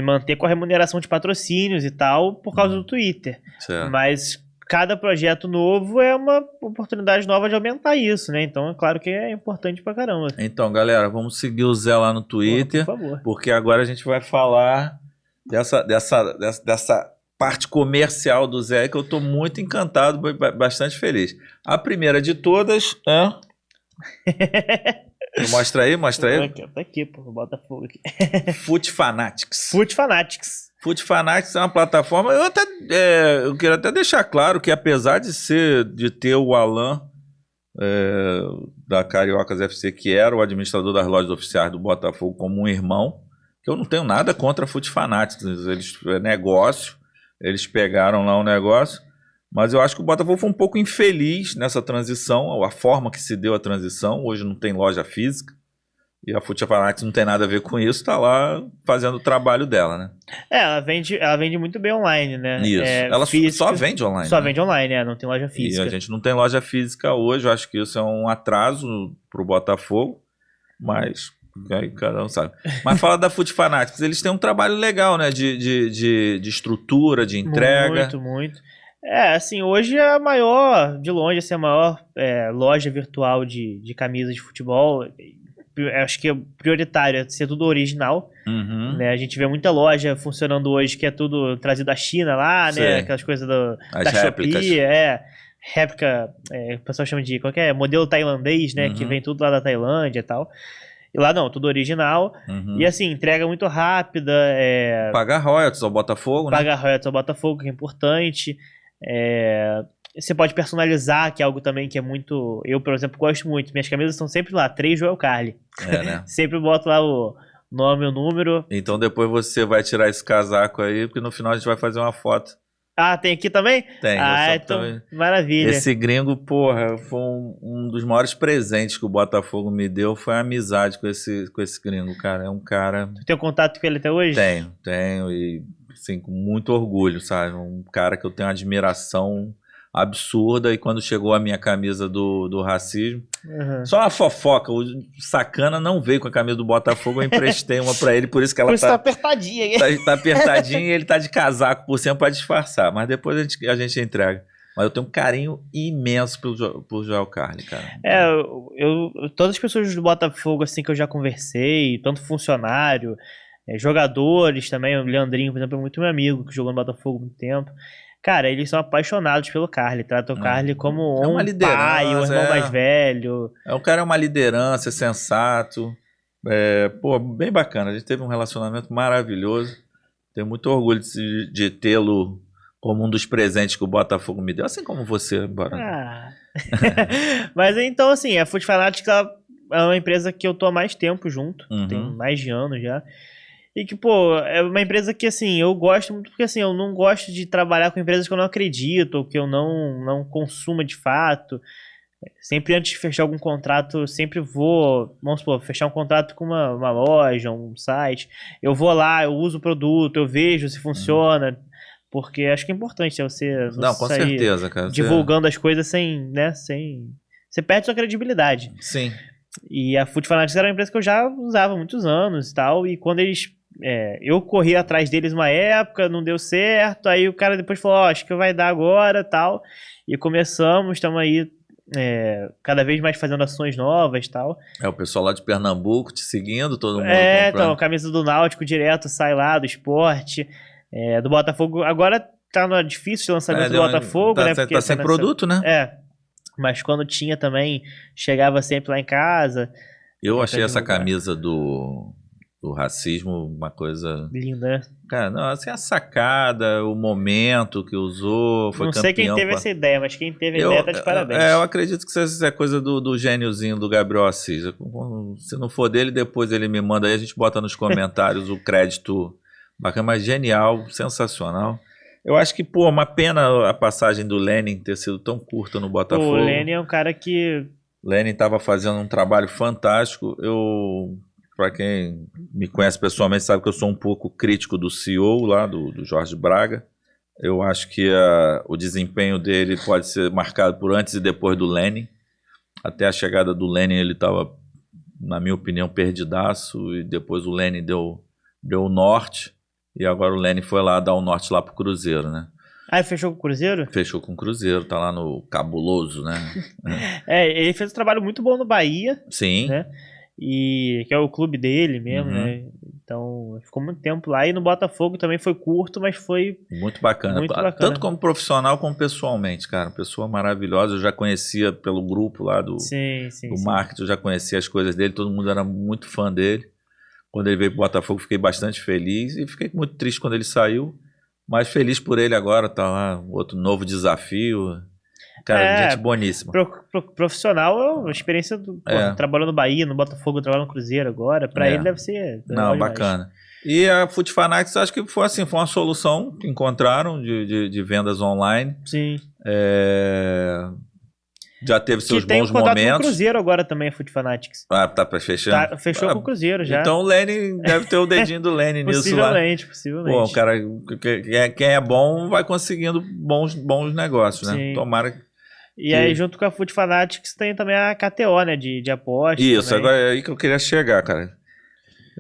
manter com a remuneração de patrocínios e tal por causa do Twitter. Certo. Mas cada projeto novo é uma oportunidade nova de aumentar isso, né? Então, é claro que é importante pra caramba. Então, galera, vamos seguir o Zé lá no Twitter. Por favor. Porque agora a gente vai falar dessa parte comercial do Zé, que eu tô muito encantado, bastante feliz. A primeira de todas Mostra aí. Tá aqui, pô, bota fogo aqui. Foot Fanatics. Foot Fanatics. Foot Fanatics é uma plataforma, eu quero até deixar claro que apesar de ter o Alan da Cariocas FC, que era o administrador das lojas oficiais do Botafogo, como um irmão, que eu não tenho nada contra a Foot Fanatics, eles pegaram lá um negócio, mas eu acho que o Botafogo foi um pouco infeliz nessa transição, a forma que se deu a transição. Hoje não tem loja física, E a Fute Fanatics não tem nada a ver com isso, tá lá fazendo o trabalho dela, né? Ela vende muito bem online, né? Isso. Ela só vende online. Só né? vende online, não tem loja física. E a gente não tem loja física hoje, eu acho que isso é um atraso pro Botafogo, mas aí cada um sabe. Mas fala da Fute Fanatics, eles têm um trabalho legal, né? De estrutura, de entrega. Muito. Assim, hoje é a maior, de longe, assim, a maior loja virtual de camisas de futebol. Acho que é prioritário ser tudo original. Uhum. Né? A gente vê muita loja funcionando hoje que é tudo trazido da China lá, Sim. né? Aquelas coisas da réplicas. Shopee, réplica, o pessoal chama de qualquer modelo tailandês, né? Uhum. Que vem tudo lá da Tailândia e tal. E lá não, tudo original. Uhum. E assim, entrega muito rápida. Pagar royalties ao Botafogo, né? Pagar royalties ao Botafogo, que é importante. Você pode personalizar, que é algo também que é muito... Eu, por exemplo, gosto muito. Minhas camisas estão sempre lá, 3 Joel Carli. Né? Sempre boto lá o nome, o número. Então depois você vai tirar esse casaco aí, porque no final a gente vai fazer uma foto. Ah, tem aqui também? Tem. Então, maravilha. Esse gringo, porra, foi um dos maiores presentes que o Botafogo me deu, foi a amizade com esse gringo, cara. É um cara... Tu tem contato com ele até hoje? Tenho, e assim, com muito orgulho, sabe? Um cara que eu tenho uma admiração absurda, e quando chegou a minha camisa do racismo, só uma fofoca, o sacana não veio com a camisa do Botafogo, eu emprestei uma pra ele, por isso que ela tá apertadinha aí. Tá apertadinha e ele tá de casaco por cima pra disfarçar, mas depois a gente entrega. Mas eu tenho um carinho imenso por Joel Carli, cara. Todas as pessoas do Botafogo, assim, que eu já conversei, tanto funcionário, jogadores também, o Leandrinho, por exemplo, é muito meu amigo, que jogou no Botafogo há muito tempo. Cara, eles são apaixonados pelo Carli, tratam o Carli como uma liderança, pai, um irmão mais velho. O cara é uma liderança, é sensato, bem bacana. A gente teve um relacionamento maravilhoso. Tenho muito orgulho de tê-lo como um dos presentes que o Botafogo me deu, assim como você, Barão. Mas então, assim, a Fute Fanatics é uma empresa que eu tô há mais tempo junto, tem mais de anos já. E que, é uma empresa que, assim, eu gosto muito, porque, assim, eu não gosto de trabalhar com empresas que eu não acredito, ou que eu não consuma de fato. Sempre antes de fechar algum contrato, eu sempre vou, vamos supor, fechar um contrato com uma loja, um site. Eu vou lá, eu uso o produto, eu vejo se funciona, porque acho que é importante você não com sair certeza, cara. divulgando as coisas sem... Você perde sua credibilidade. Sim. E a Fute Fanatics era uma empresa que eu já usava há muitos anos e tal, e quando eles... eu corri atrás deles uma época, não deu certo, aí o cara depois falou, acho que vai dar agora, tal, e começamos, estamos aí cada vez mais fazendo ações novas, tal. O pessoal lá de Pernambuco te seguindo, todo mundo comprando. Então, a camisa do Náutico direto sai lá, do esporte, do Botafogo, agora tá difícil o lançamento do Botafogo, né? Porque tá sem produto, né? Mas quando tinha também, chegava sempre lá em casa. Eu achei essa camisa do racismo uma coisa... linda, né? Cara, não, assim, a sacada, o momento que usou, foi campeão. Não sei quem teve essa ideia, mas quem teve a ideia tá de parabéns. Eu acredito que isso é coisa do gêniozinho do Gabriel Assis. Se não for dele, depois ele me manda aí, a gente bota nos comentários o crédito bacana, mas genial, sensacional. Eu acho que, uma pena a passagem do Lenin ter sido tão curta no Botafogo. O Lenin é um cara que... Lenin estava fazendo um trabalho fantástico. Para quem me conhece pessoalmente, sabe que eu sou um pouco crítico do CEO lá, do Jorge Braga. Eu acho que o desempenho dele pode ser marcado por antes e depois do Lenin. Até a chegada do Lenin ele estava, na minha opinião, perdidaço, e depois o Lenin deu o norte, e agora o Lenin foi lá dar o norte lá pro Cruzeiro, né? Ele fechou com o Cruzeiro? Fechou com o Cruzeiro, tá lá no Cabuloso, né? Ele fez um trabalho muito bom no Bahia. Sim. Né? E que é o clube dele mesmo, né? Então, ficou muito tempo lá. E no Botafogo também foi curto, mas foi muito bacana. Tanto como profissional como pessoalmente, cara. Pessoa maravilhosa. Eu já conhecia pelo grupo lá do marketing, eu já conhecia as coisas dele. Todo mundo era muito fã dele. Quando ele veio pro Botafogo, fiquei bastante feliz. E fiquei muito triste quando ele saiu. Mas feliz por ele agora. Tá lá, outro novo desafio. Cara, gente boníssima. Profissional é uma experiência trabalhando no Bahia, no Botafogo, trabalhando no Cruzeiro agora. Pra ele deve ser... Não, bacana. E a Fute Fanatics, acho que foi assim, foi uma solução que encontraram de vendas online. Sim. Já teve seus que tem bons um contrato com o momentos. Cruzeiro agora também, a Foot Fanatics. Ah, tá fechando? Fechou com o Cruzeiro já. Então o Lenny deve ter o dedinho do Lenny nisso lá. Possivelmente. Pô, o cara, quem é bom vai conseguindo bons negócios, né? Sim. Tomara que... E aí, junto com a Foot Fanatics, tem também a KTO, né? De apostas. Isso, também. agora é aí que eu queria chegar, cara.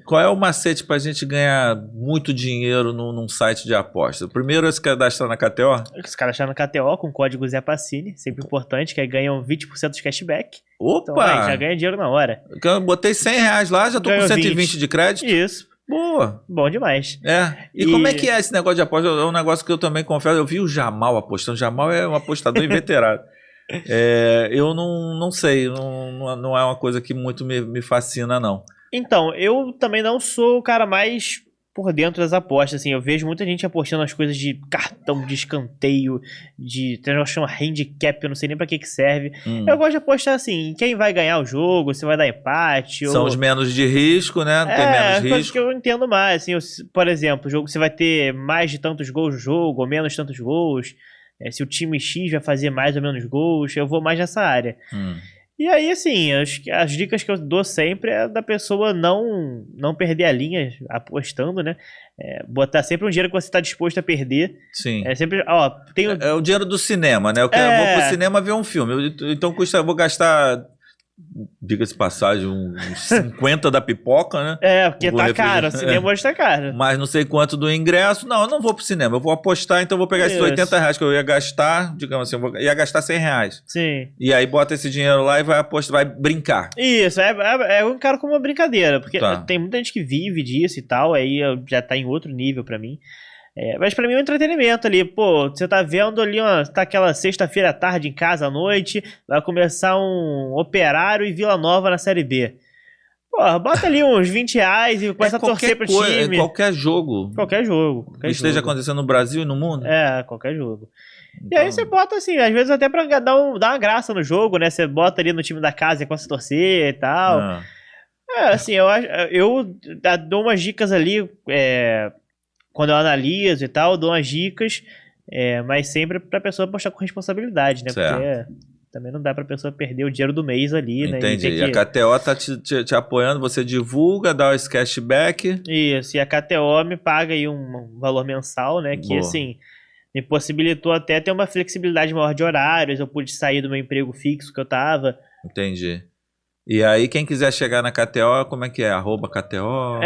Qual é o macete pra gente ganhar muito dinheiro num site de aposta? Primeiro é se cadastrar na KTO? Os caras acharam na KTO com o código Zé Pacini, sempre importante, que aí ganham 20% de cashback. Opa! Então, aí, já ganha dinheiro na hora. Eu botei R$100 lá, já tô Ganhou com 120 20 de crédito. Isso, Boa! bom demais. E como é que é esse negócio de aposta? É um negócio que eu também confesso. Eu vi o Jamal apostando. O Jamal é um apostador inveterado. Eu não sei. Não é uma coisa que muito me fascina, não. Então, eu também não sou o cara mais por dentro das apostas, assim, eu vejo muita gente apostando nas coisas de cartão, de escanteio, de, tem um negócio que chama handicap, eu não sei nem pra que serve. Eu gosto de apostar, assim, quem vai ganhar o jogo, se vai dar empate, São os menos de risco, né? Tem menos coisas risco. que eu entendo mais, assim, por exemplo, o jogo, você vai ter mais de tantos gols no jogo, ou menos tantos gols, se o time X vai fazer mais ou menos gols, eu vou mais nessa área. E aí, assim, as dicas que eu dou sempre é da pessoa não perder a linha apostando, né? Botar sempre um dinheiro que você está disposto a perder. Sim. Sempre, É o dinheiro do cinema, né? Eu vou pro cinema ver um filme. Então eu vou gastar, diga-se de passagem, uns 50 da pipoca, né? Porque tá caro, o cinema hoje tá caro. Mas não sei quanto do ingresso. Não, eu não vou pro cinema, eu vou apostar, então eu vou pegar esses R$80 que eu ia gastar, digamos assim, ia gastar R$100. Sim. E aí bota esse dinheiro lá e vai apostar, vai brincar. Isso, eu encaro como uma brincadeira, porque tem muita gente que vive disso e tal, aí já tá em outro nível pra mim. Mas pra mim é um entretenimento ali, pô, você tá vendo ali, tá aquela sexta-feira à tarde em casa à noite, vai começar um Operário e Vila Nova na Série B. Pô, bota ali uns R$20 e começa a torcer pro time. Qualquer jogo. Qualquer jogo. Esteja acontecendo no Brasil e no mundo? Qualquer jogo. Então... E aí você bota assim, às vezes até pra dar uma graça no jogo, né, você bota ali no time da casa e começa a torcer e tal. Assim, eu dou umas dicas ali, quando eu analiso e tal, dou umas dicas, mas sempre pra pessoa apostar com responsabilidade, né? Certo. Porque também não dá pra pessoa perder o dinheiro do mês ali, né? Entendi. E a KTO tá te apoiando, você divulga, dá esse cashback. Isso, e a KTO me paga aí um valor mensal, né? Que, assim, me possibilitou até ter uma flexibilidade maior de horários, eu pude sair do meu emprego fixo que eu tava. Entendi. E aí, quem quiser chegar na KTO, como é que é? @KTO?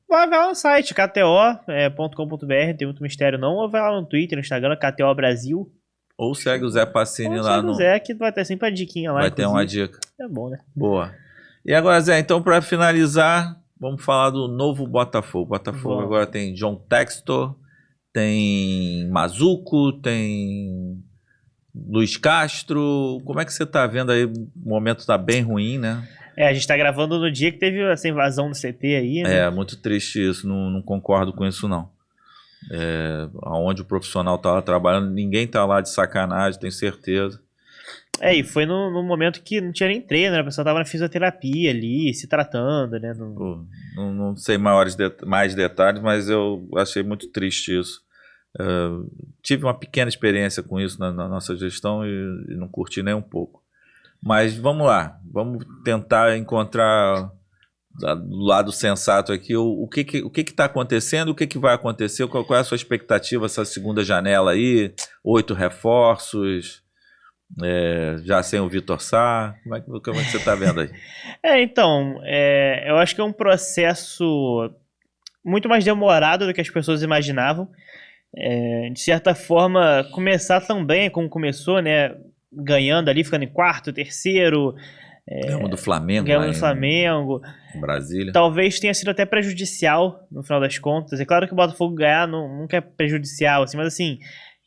Vai lá no site, kto.com.br, tem muito mistério não, ou vai lá no Twitter, no Instagram, KTO Brasil. Ou segue o Zé Pacini lá no... o Zé, que vai ter sempre a diquinha lá. Vai ter uma dica. É bom, né? Boa. E agora, Zé, então para finalizar, vamos falar do novo Botafogo. Botafogo agora tem John Textor, tem Mazuco, tem Luiz Castro. Como é que você tá vendo aí? O momento tá bem ruim, né? A gente tá gravando no dia que teve essa invasão do CT aí, né? Muito triste isso, não concordo com isso não. Onde o profissional tá lá trabalhando, ninguém tá lá de sacanagem, tenho certeza. E foi no momento que não tinha nem treino, né? A pessoa tava na fisioterapia ali, se tratando, né? Não sei mais detalhes, mas eu achei muito triste isso. Tive uma pequena experiência com isso na nossa gestão e não curti nem um pouco. Mas vamos lá, vamos tentar encontrar do lado sensato aqui o que está acontecendo, o que vai acontecer, qual é a sua expectativa essa segunda janela aí, 8 reforços, já sem o Vitor Sá, como é que você está vendo aí? Então, eu acho que é um processo muito mais demorado do que as pessoas imaginavam. De certa forma, começar também como começou, né? Ganhando ali, ficando em quarto, terceiro. Ganhamos do Flamengo. Ganhamos do Flamengo. Brasília. Talvez tenha sido até prejudicial, no final das contas. É claro que o Botafogo ganhar nunca é prejudicial, assim, mas assim,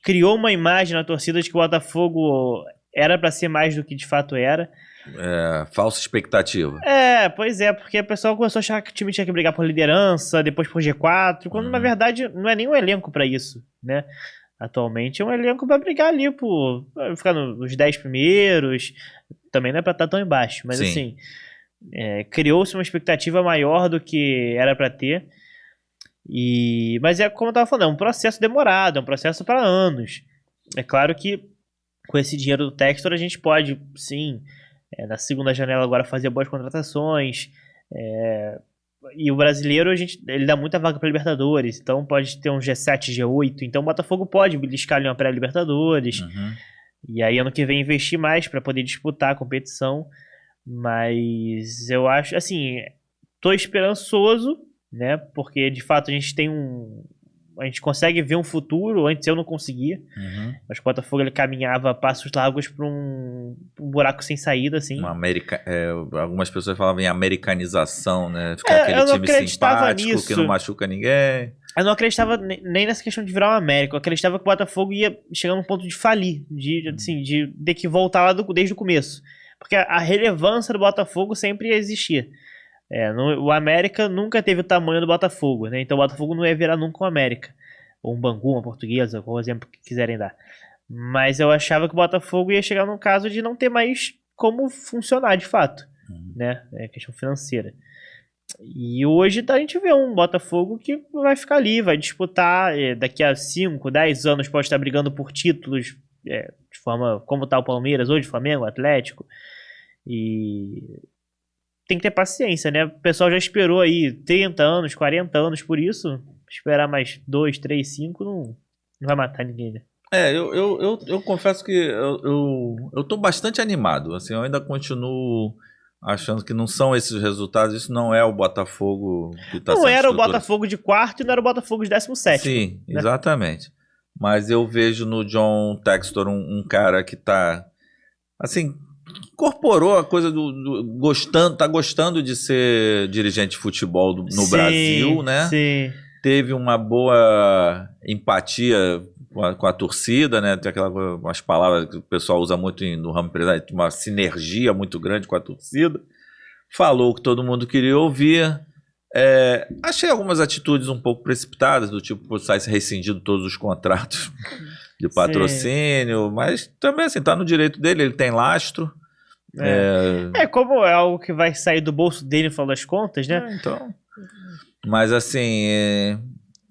criou uma imagem na torcida de que o Botafogo era para ser mais do que de fato era. Falsa expectativa. Pois é, porque o pessoal começou a achar que o time tinha que brigar por liderança, depois por G4, quando na verdade não é nenhum elenco para isso, né? Atualmente é um elenco para brigar ali, ficar nos 10 primeiros, também não é para estar tão embaixo, mas assim, criou-se uma expectativa maior do que era para ter, mas como eu estava falando, é um processo demorado, é um processo para anos. É claro que com esse dinheiro do Textor a gente pode, sim, na segunda janela agora fazer boas contratações. E o brasileiro, ele dá muita vaga para Libertadores, então pode ter um G7, G8, então o Botafogo pode beliscar ali uma pré-Libertadores. E aí ano que vem investir mais para poder disputar a competição. Mas eu acho, assim, tô esperançoso, né? Porque de fato a gente consegue ver um futuro. Antes eu não conseguia. Mas o Botafogo ele caminhava a passos largos para um buraco sem saída, assim. Algumas pessoas falavam em americanização, né? Ficar aquele time simpático que não machuca ninguém. Eu não acreditava nem nessa questão de virar um América. Eu acreditava que o Botafogo ia chegar num ponto de falir, de ter que voltar lá desde o começo. Porque a relevância do Botafogo sempre existia. O América nunca teve o tamanho do Botafogo, né? Então o Botafogo não ia virar nunca um América. Ou um Bangu, uma Portuguesa, qual exemplo que quiserem dar. Mas eu achava que o Botafogo ia chegar num caso de não ter mais como funcionar de fato. Né? É questão financeira. E hoje a gente vê um Botafogo que vai ficar ali, vai disputar. Daqui a 5, 10 anos pode estar brigando por títulos de forma como está o Palmeiras hoje, Flamengo, Atlético. E tem que ter paciência, né? O pessoal já esperou aí 30 anos, 40 anos por isso. Esperar mais 2, 3, 5 não vai matar ninguém, né? Eu confesso que eu tô bastante animado. Assim, eu ainda continuo achando que não são esses resultados. Isso não é o Botafogo que está sendo Não era o Botafogo de quarto e não era o Botafogo de 17º. Sim, né? Exatamente. Mas eu vejo no John Textor um cara que tá, assim, incorporou a coisa tá gostando de ser dirigente de futebol no Brasil, né? Sim. Teve uma boa empatia com a torcida, né? Tem umas palavras que o pessoal usa muito no ramo empresarial, uma sinergia muito grande com a torcida. Falou o que todo mundo queria ouvir. Achei algumas atitudes um pouco precipitadas, do tipo sair rescindido todos os contratos de patrocínio, sim. Mas também assim, tá no direito dele, ele tem lastro. Como é algo que vai sair do bolso dele no final das contas, né? Então. Mas assim,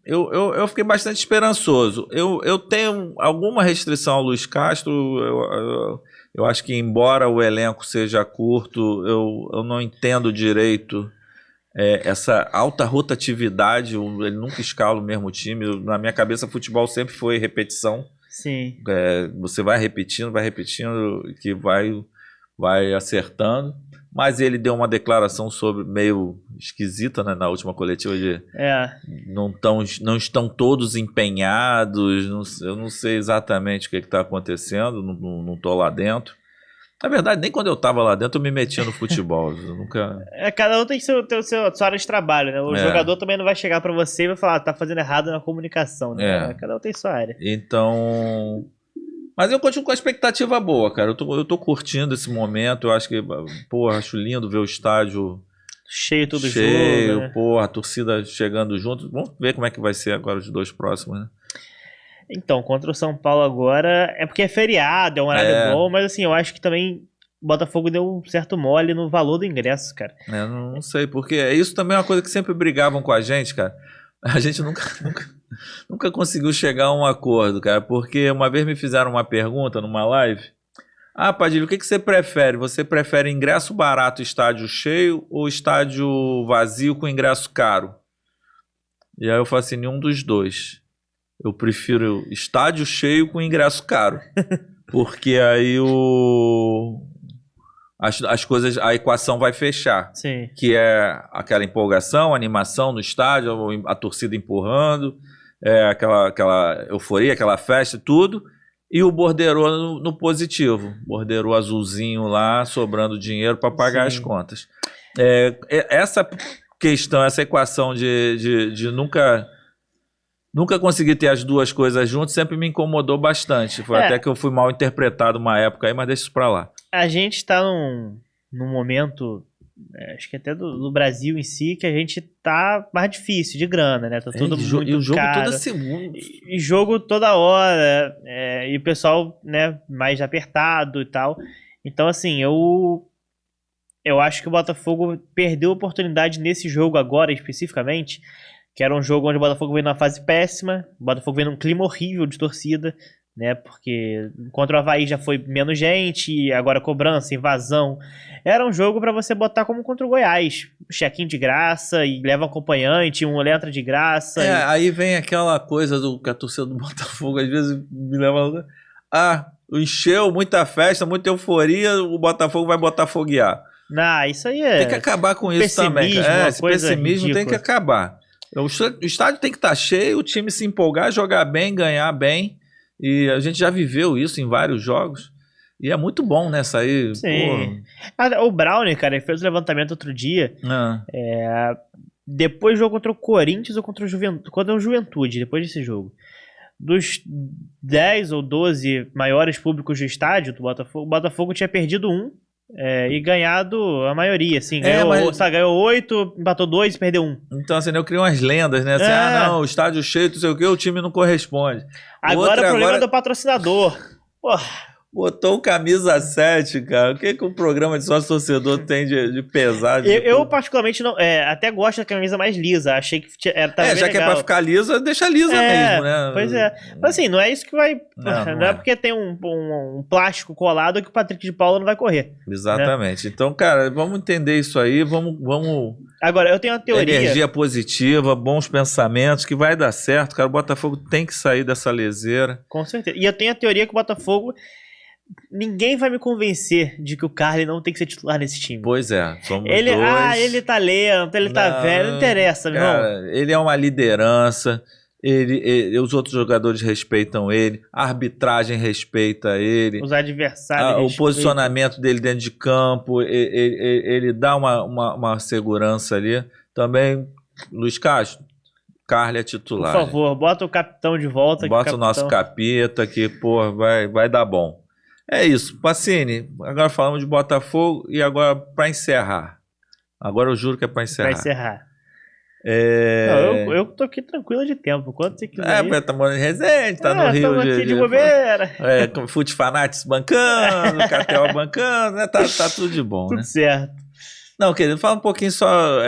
eu fiquei bastante esperançoso. Eu tenho alguma restrição ao Luiz Castro. Eu acho que embora o elenco seja curto, eu não entendo direito essa alta rotatividade. Ele nunca escala o mesmo time. Na minha cabeça, futebol sempre foi repetição. Sim. Você vai repetindo, que vai acertando. Mas ele deu uma declaração meio esquisita, né, na última coletiva de não estão todos empenhados. Eu não sei exatamente o que está acontecendo, não estou lá dentro. Na verdade, nem quando eu estava lá dentro eu me metia no futebol. Eu nunca... Cada um tem sua área de trabalho, né? O jogador também não vai chegar para você e vai falar, tá fazendo errado na comunicação, né? Cada um tem sua área. Então... Mas eu continuo com a expectativa boa, cara. Eu tô curtindo esse momento. Eu acho que, acho lindo ver o estádio cheio todo jogo, né? A torcida chegando junto. Vamos ver como é que vai ser agora os 2 próximos, né? Então, contra o São Paulo agora, porque é feriado, é um horário bom, mas assim, eu acho que também o Botafogo deu um certo mole no valor do ingresso, cara. Não sei, porque isso também é uma coisa que sempre brigavam com a gente, cara. A gente nunca conseguiu chegar a um acordo, cara, porque uma vez me fizeram uma pergunta numa live. Padilha, o que você prefere? Você prefere ingresso barato, estádio cheio, ou estádio vazio com ingresso caro? E aí eu falei assim, nenhum dos dois. Eu prefiro estádio cheio com ingresso caro. Porque aí as coisas, a equação vai fechar. Sim. Que é aquela empolgação, animação no estádio, a torcida empurrando, aquela euforia, aquela festa e tudo. E o borderô no positivo. Borderô azulzinho lá, sobrando dinheiro para pagar as contas. Essa questão, essa equação de nunca conseguir ter as duas coisas juntas sempre me incomodou bastante. Foi até que eu fui mal interpretado uma época aí, mas deixa isso pra lá. A gente está num momento, acho que até do Brasil em si, que a gente tá mais difícil de grana, né? Tá tudo muito e o jogo caro. toda segunda. E jogo toda hora, e o pessoal, né, mais apertado e tal. Então, assim, eu acho que o Botafogo perdeu a oportunidade nesse jogo agora, especificamente, que era um jogo onde o Botafogo veio numa fase péssima, o Botafogo veio num clima horrível de torcida, né? Porque contra o Avaí já foi menos gente, e agora cobrança, invasão. Era um jogo pra você botar como contra o Goiás. Check-in de graça, e leva acompanhante, um entra de graça. Aí vem aquela coisa que a torcida do Botafogo às vezes me leva... encheu, muita festa, muita euforia, o Botafogo vai botafoguear. Não, isso aí é... Tem que acabar com isso também. Esse pessimismo ridícula. tem que acabar. O estádio tem que estar cheio, o time se empolgar, jogar bem, ganhar bem. E a gente já viveu isso em vários jogos. E é muito bom, né? Sair. Sim. O Brownie, cara, ele fez o levantamento outro dia. Depois do jogo contra o Corinthians ou contra o Juventude, depois desse jogo. Dos 10 ou 12 maiores públicos do estádio do Botafogo, o Botafogo tinha perdido um e ganhado a maioria, assim. Ganhou 8, empatou 2 e perdeu 1. Então, assim, eu crio umas lendas, né? Assim, não, o estádio cheio, não sei o que, o time não corresponde. Agora o problema é do patrocinador. Porra. Botou o camisa 7, cara. O que o programa de sócio-torcedor tem de pesado? Eu particularmente, não, até gosto da camisa mais lisa. Achei que tava já legal. Que é pra ficar lisa, deixa lisa mesmo, né? Pois é. Mas assim, não é isso que vai... Não é porque tem um plástico colado que o Patrick de Paula não vai correr. Exatamente. Né? Então, cara, vamos entender isso aí. Vamos... Agora, eu tenho uma teoria... Energia positiva, bons pensamentos, que vai dar certo. Cara, o Botafogo tem que sair dessa leseira. Com certeza. E eu tenho a teoria que o Botafogo... Ninguém vai me convencer de que o Carly não tem que ser titular nesse time. Pois é, somos ele, dois. Ele tá lento, ele tá velho, não interessa, meu irmão. Ele é uma liderança, os outros jogadores respeitam ele, a arbitragem respeita ele. Os adversários o posicionamento dele dentro de campo, ele dá uma segurança ali. Também, Luiz Castro, Carly é titular. Por favor, bota o capitão de volta. Bota o nosso capeta que, pô, vai dar bom. É isso, Pacini, agora falamos de Botafogo e agora para encerrar. Agora eu juro que é para encerrar. Para encerrar. Não, eu tô aqui tranquilo de tempo, quanto você quiser. Porque tá morando em Resende, tá no Rio de bobeira. Fute Fanatics bancando, KTO bancando, né? Tá tudo de bom, tudo né? Certo. Não, querido, fala um pouquinho só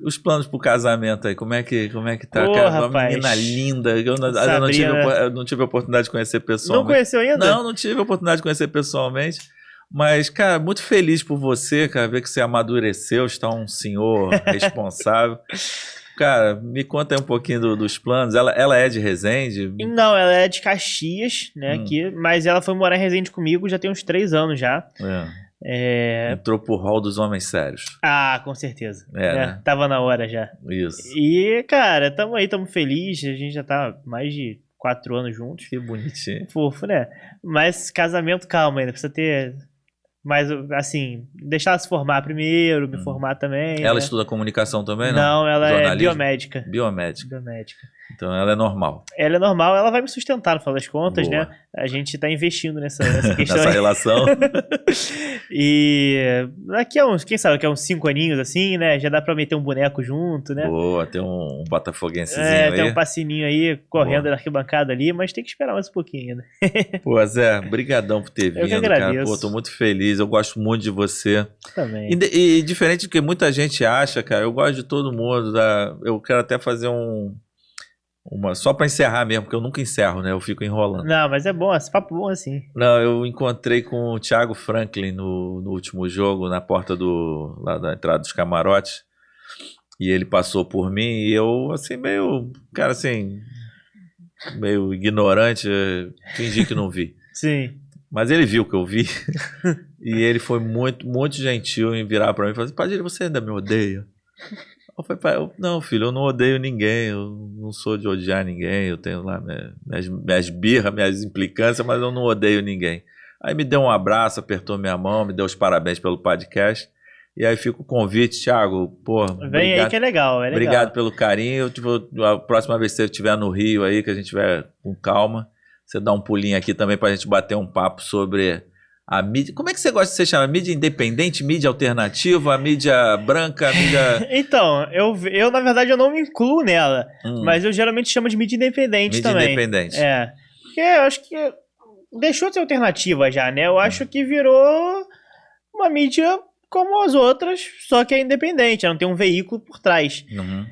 os planos pro casamento aí, como é que tá? Pô, cara, rapaz, uma menina linda, eu não tive a oportunidade de conhecer pessoalmente. Não conheceu ainda? Não tive a oportunidade de conhecer pessoalmente, mas, cara, muito feliz por você, cara, ver que você amadureceu, está um senhor responsável. Cara, me conta aí um pouquinho dos planos. Ela é de Resende? Não, ela é de Caxias, né, aqui, mas ela foi morar em Resende comigo já tem uns 3 anos já. Entrou pro hall dos homens sérios. Com certeza. Né? Tava na hora já. Isso. E, cara, tamo felizes. A gente já tá mais de 4 anos juntos. Que bonitinho. Fofo, né? Mas casamento, calma ainda. Precisa ter... Mas, assim, deixar ela se formar primeiro, me formar também. Ela estuda comunicação também, não? Não, ela é biomédica. Biomédica. Então ela é normal. Ela é normal, ela vai me sustentar, no final das contas, né? A gente tá investindo nessa questão. Nessa relação. E daqui a quem sabe, daqui a uns 5 aninhos, assim, né? Já dá pra meter um boneco junto, né? Boa, tem um botafoguensezinho aí. Tem um passinho aí, correndo na arquibancada ali, mas tem que esperar mais um pouquinho, né? Pô, Zé, brigadão por ter vindo, eu que agradeço. Cara. Pô, tô muito feliz, eu gosto muito de você. Também. E diferente do que muita gente acha, cara, eu gosto de todo mundo. Eu quero até fazer só pra encerrar mesmo, porque eu nunca encerro, né? Eu fico enrolando. Não, mas é bom, esse papo bom assim. Não, eu encontrei com o Thiago Franklin no último jogo, na porta lá da entrada dos camarotes. E ele passou por mim e eu, assim, meio ignorante, fingi que não vi. Sim. Mas ele viu que eu vi. E ele foi muito, muito gentil em virar pra mim e falar assim: Padilha, você ainda me odeia? Eu falei, não, filho, eu não odeio ninguém, eu não sou de odiar ninguém, eu tenho lá minhas birras, minhas implicâncias, mas eu não odeio ninguém. Aí me deu um abraço, apertou minha mão, me deu os parabéns pelo podcast, e aí fica o convite, Thiago, Vem obrigado, aí que é legal, Obrigado pelo carinho, a próxima vez que você estiver no Rio aí, que a gente estiver com calma, você dá um pulinho aqui também pra gente bater um papo sobre... A mídia, como é que você gosta de ser chamado? Mídia independente, mídia alternativa, mídia branca, mídia... Então, eu na verdade eu não me incluo nela, mas eu geralmente chamo de mídia independente também. Mídia independente. Porque eu acho que deixou de ser alternativa já, né? Eu acho que virou uma mídia como as outras, só que é independente, ela não tem um veículo por trás. Uhum.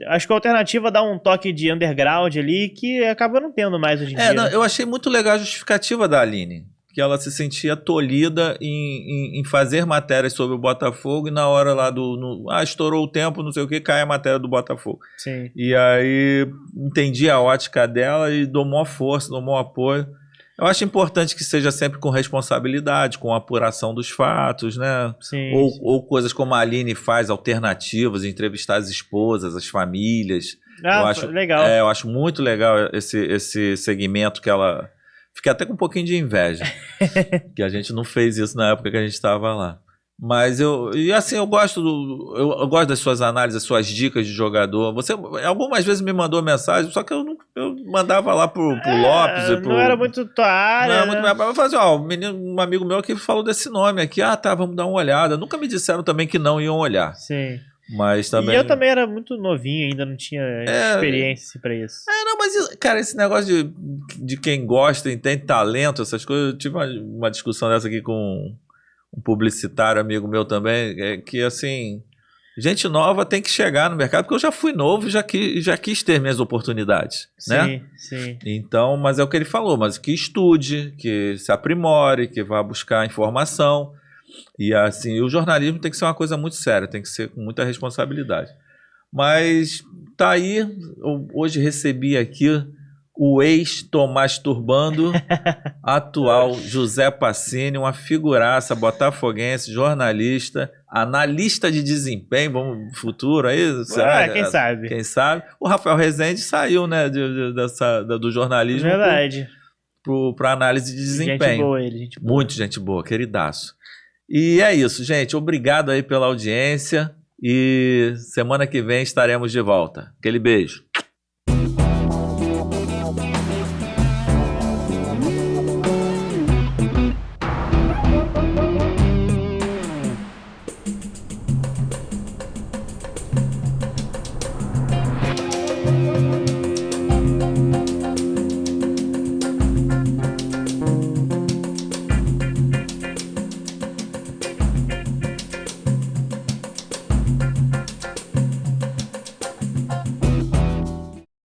Acho que a alternativa dá um toque de underground ali que acaba não tendo mais hoje em dia. Não, eu achei muito legal a justificativa da Aline, que ela se sentia tolhida em fazer matérias sobre o Botafogo e na hora lá estourou o tempo, não sei o que, cai a matéria do Botafogo. Sim. E aí entendi a ótica dela e dou maior força, dou maior apoio. Eu acho importante que seja sempre com responsabilidade, com apuração dos fatos, né? Sim, Ou coisas como a Aline faz, alternativas, entrevistar as esposas, as famílias. Eu acho legal. Eu acho muito legal esse segmento que ela... Fiquei até com um pouquinho de inveja, que a gente não fez isso na época que a gente estava lá. Mas eu gosto das suas análises, das suas dicas de jogador. Você algumas vezes me mandou mensagem, só que eu mandava lá pro Lopes. Não era muito tua área. Não era muito. Eu falei assim, um amigo meu aqui falou desse nome aqui. Tá, vamos dar uma olhada. Nunca me disseram também que não iam olhar. Sim. Mas também... E eu também era muito novinho, ainda não tinha experiência pra isso. Não, mas, cara, esse negócio de quem gosta e tem talento, essas coisas, eu tive uma discussão dessa aqui com um publicitário amigo meu também, que assim, gente nova tem que chegar no mercado, porque eu já fui novo e já quis ter minhas oportunidades, né? Sim. Então, mas é o que ele falou, mas que estude, que se aprimore, que vá buscar informação. E assim, o jornalismo tem que ser uma coisa muito séria, tem que ser com muita responsabilidade. Mas tá aí, eu hoje recebi aqui o ex-Tomás Turbando, atual José Pacini, uma figuraça botafoguense, jornalista, analista de desempenho, vamos futuro aí? Quem sabe? Quem sabe? O Rafael Rezende saiu, né, do jornalismo. Verdade. Para análise de desempenho. Gente boa ele, gente boa. Muito gente boa, queridaço. E é isso, gente. Obrigado aí pela audiência e semana que vem estaremos de volta. Aquele beijo.